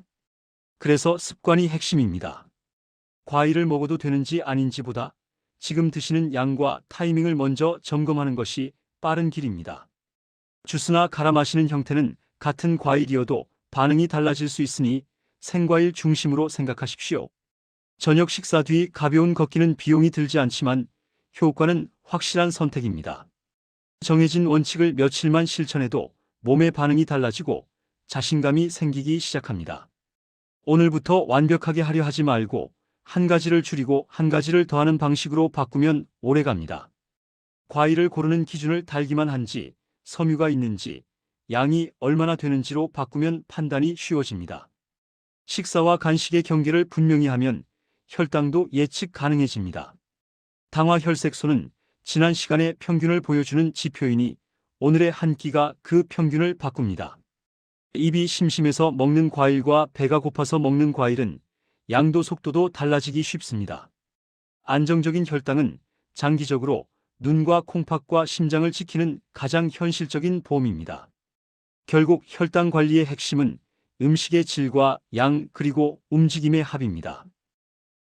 그래서 습관이 핵심입니다. 과일을 먹어도 되는지 아닌지보다 지금 드시는 양과 타이밍을 먼저 점검하는 것이 빠른 길입니다. 주스나 갈아 마시는 형태는 같은 과일이어도 반응이 달라질 수 있으니 생과일 중심으로 생각하십시오. 저녁 식사 뒤 가벼운 걷기는 비용이 들지 않지만 효과는 확실한 선택입니다. 정해진 원칙을 며칠만 실천해도 몸의 반응이 달라지고 자신감이 생기기 시작합니다. 오늘부터 완벽하게 하려 하지 말고 한 가지를 줄이고 한 가지를 더하는 방식으로 바꾸면 오래갑니다. 과일을 고르는 기준을 달기만 한지, 섬유가 있는지, 양이 얼마나 되는지로 바꾸면 판단이 쉬워집니다. 식사와 간식의 경계를 분명히 하면 혈당도 예측 가능해집니다. 당화혈색소는 지난 시간의 평균을 보여주는 지표이니 오늘의 한 끼가 그 평균을 바꿉니다. 입이 심심해서 먹는 과일과 배가 고파서 먹는 과일은 양도 속도도 달라지기 쉽습니다. 안정적인 혈당은 장기적으로 눈과 콩팥과 심장을 지키는 가장 현실적인 보험입니다. 결국 혈당 관리의 핵심은 음식의 질과 양 그리고 움직임의 합입니다.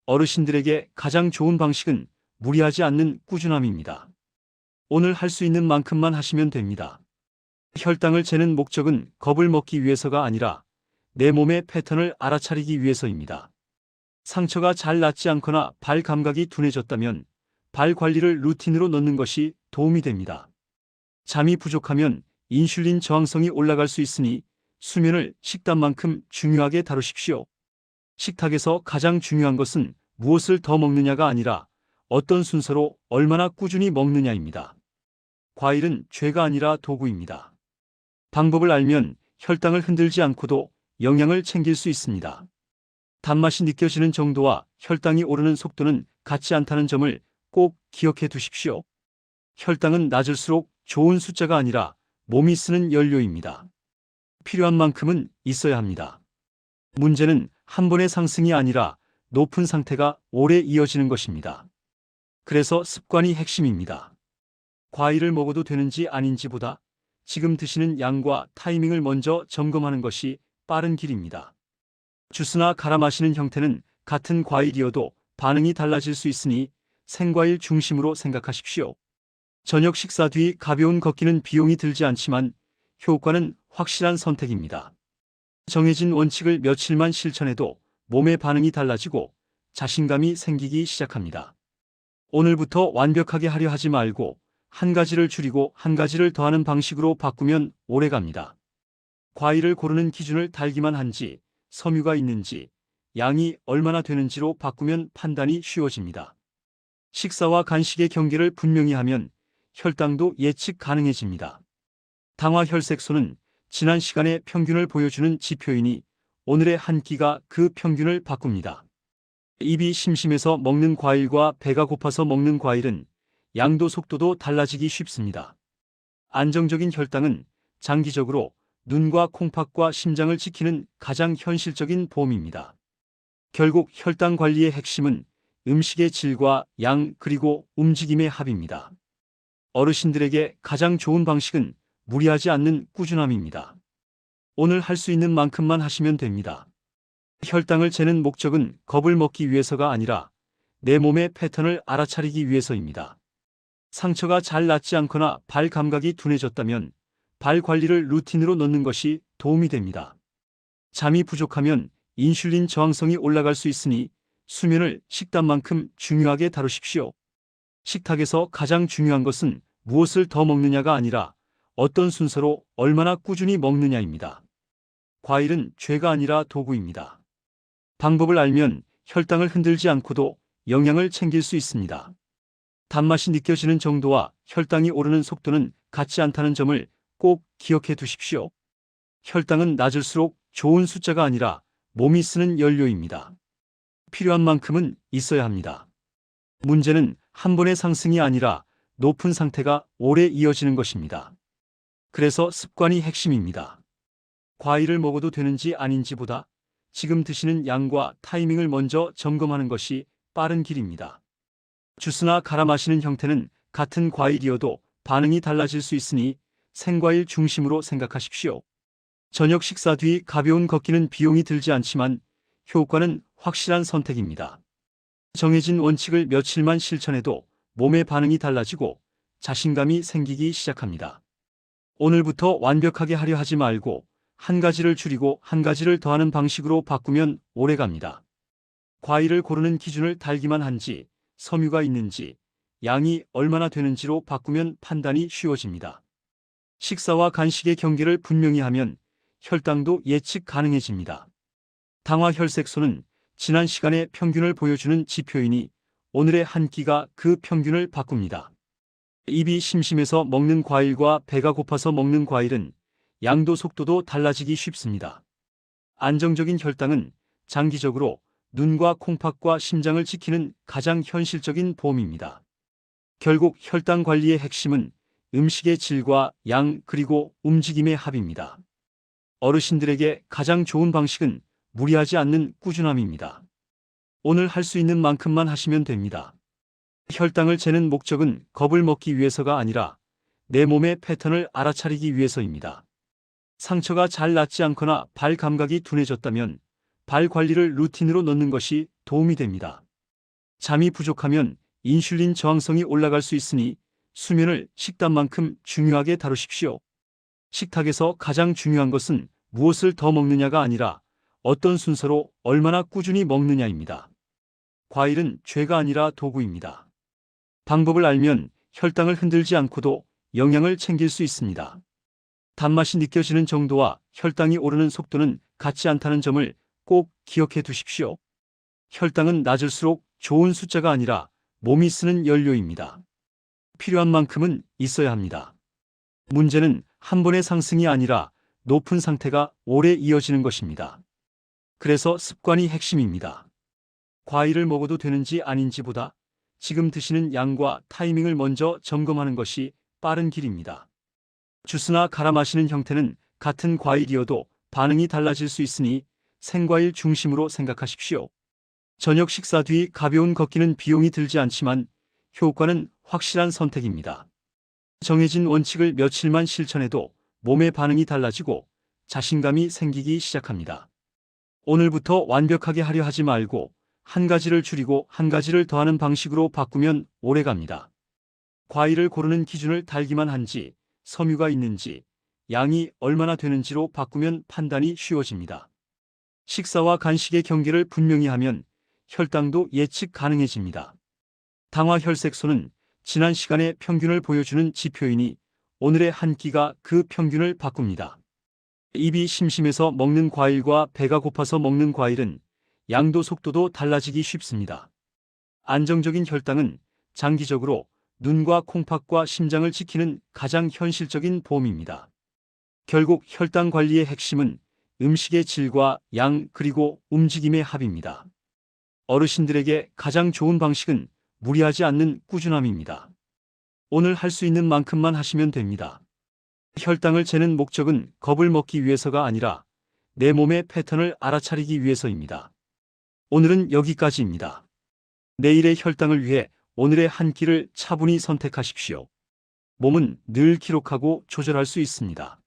어르신들에게 가장 좋은 방식은 무리하지 않는 꾸준함입니다. 오늘 할 수 있는 만큼만 하시면 됩니다. 혈당을 재는 목적은 겁을 먹기 위해서가 아니라 내 몸의 패턴을 알아차리기 위해서입니다. 상처가 잘 낫지 않거나 발 감각이 둔해졌다면 발 관리를 루틴으로 넣는 것이 도움이 됩니다. 잠이 부족하면 인슐린 저항성이 올라갈 수 있으니 수면을 식단만큼 중요하게 다루십시오. 식탁에서 가장 중요한 것은 무엇을 더 먹느냐가 아니라 어떤 순서로 얼마나 꾸준히 먹느냐입니다. 과일은 죄가 아니라 도구입니다. 방법을 알면 혈당을 흔들지 않고도 영양을 챙길 수 있습니다. 단맛이 느껴지는 정도와 혈당이 오르는 속도는 같지 않다는 점을 꼭 기억해 두십시오. 혈당은 낮을수록 좋은 숫자가 아니라 몸이 쓰는 연료입니다. 필요한 만큼은 있어야 합니다. 문제는 한 번의 상승이 아니라 높은 상태가 오래 이어지는 것입니다. 그래서 습관이 핵심입니다. 과일을 먹어도 되는지 아닌지보다 지금 드시는 양과 타이밍을 먼저 점검하는 것이 빠른 길입니다. 주스나 갈아 마시는 형태는 같은 과일이어도 반응이 달라질 수 있으니 생과일 중심으로 생각하십시오. 저녁 식사 뒤 가벼운 걷기는 비용이 들지 않지만 효과는 확실한 선택입니다. 정해진 원칙을 며칠만 실천해도 몸의 반응이 달라지고 자신감이 생기기 시작합니다. 오늘부터 완벽하게 하려 하지 말고 한 가지를 줄이고 한 가지를 더하는 방식으로 바꾸면 오래갑니다. 과일을 고르는 기준을 달기만 한지, 섬유가 있는지, 양이 얼마나 되는지로 바꾸면 판단이 쉬워집니다. 식사와 간식의 경계를 분명히 하면 혈당도 예측 가능해집니다. 당화 혈색소는 지난 시간의 평균을 보여주는 지표이니 오늘의 한 끼가 그 평균을 바꿉니다. 입이 심심해서 먹는 과일과 배가 고파서 먹는 과일은 양도 속도도 달라지기 쉽습니다. 안정적인 혈당은 장기적으로 눈과 콩팥과 심장을 지키는 가장 현실적인 보험입니다. 결국 혈당 관리의 핵심은 음식의 질과 양 그리고 움직임의 합입니다. 어르신들에게 가장 좋은 방식은 무리하지 않는 꾸준함입니다. 오늘 할 수 있는 만큼만 하시면 됩니다. 혈당을 재는 목적은 겁을 먹기 위해서가 아니라 내 몸의 패턴을 알아차리기 위해서입니다. 상처가 잘 낫지 않거나 발 감각이 둔해졌다면 발 관리를 루틴으로 넣는 것이 도움이 됩니다. 잠이 부족하면 인슐린 저항성이 올라갈 수 있으니 수면을 식단만큼 중요하게 다루십시오. 식탁에서 가장 중요한 것은 무엇을 더 먹느냐가 아니라 어떤 순서로 얼마나 꾸준히 먹느냐입니다. 과일은 죄가 아니라 도구입니다. 방법을 알면 혈당을 흔들지 않고도 영양을 챙길 수 있습니다. 단맛이 느껴지는 정도와 혈당이 오르는 속도는 같지 않다는 점을 꼭 기억해 두십시오. 혈당은 낮을수록 좋은 숫자가 아니라 몸이 쓰는 연료입니다. 필요한 만큼은 있어야 합니다. 문제는 한 번의 상승이 아니라 높은 상태가 오래 이어지는 것입니다. 그래서 습관이 핵심입니다. 과일을 먹어도 되는지 아닌지보다 지금 드시는 양과 타이밍을 먼저 점검하는 것이 빠른 길입니다. 주스나 갈아 마시는 형태는 같은 과일이어도 반응이 달라질 수 있으니 생과일 중심으로 생각하십시오. 저녁 식사 뒤 가벼운 걷기는 비용이 들지 않지만 효과는 확실한 선택입니다. 정해진 원칙을 며칠만 실천해도 몸의 반응이 달라지고 자신감이 생기기 시작합니다. 오늘부터 완벽하게 하려 하지 말고 한 가지를 줄이고 한 가지를 더하는 방식으로 바꾸면 오래갑니다. 과일을 고르는 기준을 달기만 한지, 섬유가 있는지, 양이 얼마나 되는지로 바꾸면 판단이 쉬워집니다. 식사와 간식의 경계를 분명히 하면 혈당도 예측 가능해집니다. 당화 혈색소는 지난 시간의 평균을 보여주는 지표이니 오늘의 한 끼가 그 평균을 바꿉니다. 입이 심심해서 먹는 과일과 배가 고파서 먹는 과일은 양도 속도도 달라지기 쉽습니다. 안정적인 혈당은 장기적으로 눈과 콩팥과 심장을 지키는 가장 현실적인 보험입니다. 결국 혈당 관리의 핵심은 음식의 질과 양 그리고 움직임의 합입니다. 어르신들에게 가장 좋은 방식은 무리하지 않는 꾸준함입니다. 오늘 할 수 있는 만큼만 하시면 됩니다. 혈당을 재는 목적은 겁을 먹기 위해서가 아니라 내 몸의 패턴을 알아차리기 위해서입니다. 상처가 잘 낫지 않거나 발 감각이 둔해졌다면 발 관리를 루틴으로 넣는 것이 도움이 됩니다. 잠이 부족하면 인슐린 저항성이 올라갈 수 있으니 수면을 식단만큼 중요하게 다루십시오. 식탁에서 가장 중요한 것은 무엇을 더 먹느냐가 아니라 어떤 순서로 얼마나 꾸준히 먹느냐입니다. 과일은 죄가 아니라 도구입니다. 방법을 알면 혈당을 흔들지 않고도 영양을 챙길 수 있습니다. 단맛이 느껴지는 정도와 혈당이 오르는 속도는 같지 않다는 점을 꼭 기억해 두십시오. 혈당은 낮을수록 좋은 숫자가 아니라 몸이 쓰는 연료입니다. 필요한 만큼은 있어야 합니다. 문제는 한 번의 상승이 아니라 높은 상태가 오래 이어지는 것입니다. 그래서 습관이 핵심입니다. 과일을 먹어도 되는지 아닌지보다 지금 드시는 양과 타이밍을 먼저 점검하는 것이 빠른 길입니다. 주스나 갈아 마시는 형태는 같은 과일이어도 반응이 달라질 수 있으니 생과일 중심으로 생각하십시오. 저녁 식사 뒤 가벼운 걷기는 비용이 들지 않지만 효과는 확실한 선택입니다. 정해진 원칙을 며칠만 실천해도 몸의 반응이 달라지고 자신감이 생기기 시작합니다. 오늘부터 완벽하게 하려 하지 말고 한 가지를 줄이고 한 가지를 더하는 방식으로 바꾸면 오래갑니다. 과일을 고르는 기준을 달기만 한지, 섬유가 있는지, 양이 얼마나 되는지로 바꾸면 판단이 쉬워집니다. 식사와 간식의 경계를 분명히 하면 혈당도 예측 가능해집니다. 당화 혈색소는 지난 시간의 평균을 보여주는 지표이니 오늘의 한 끼가 그 평균을 바꿉니다. 입이 심심해서 먹는 과일과 배가 고파서 먹는 과일은 양도 속도도 달라지기 쉽습니다. 안정적인 혈당은 장기적으로 눈과 콩팥과 심장을 지키는 가장 현실적인 보험입니다. 결국 혈당 관리의 핵심은 음식의 질과 양 그리고 움직임의 합입니다. 어르신들에게 가장 좋은 방식은 무리하지 않는 꾸준함입니다. 오늘 할 수 있는 만큼만 하시면 됩니다. 혈당을 재는 목적은 겁을 먹기 위해서가 아니라 내 몸의 패턴을 알아차리기 위해서입니다. 오늘은 여기까지입니다. 내일의 혈당을 위해 오늘의 한 끼를 차분히 선택하십시오. 몸은 늘 기록하고 조절할 수 있습니다.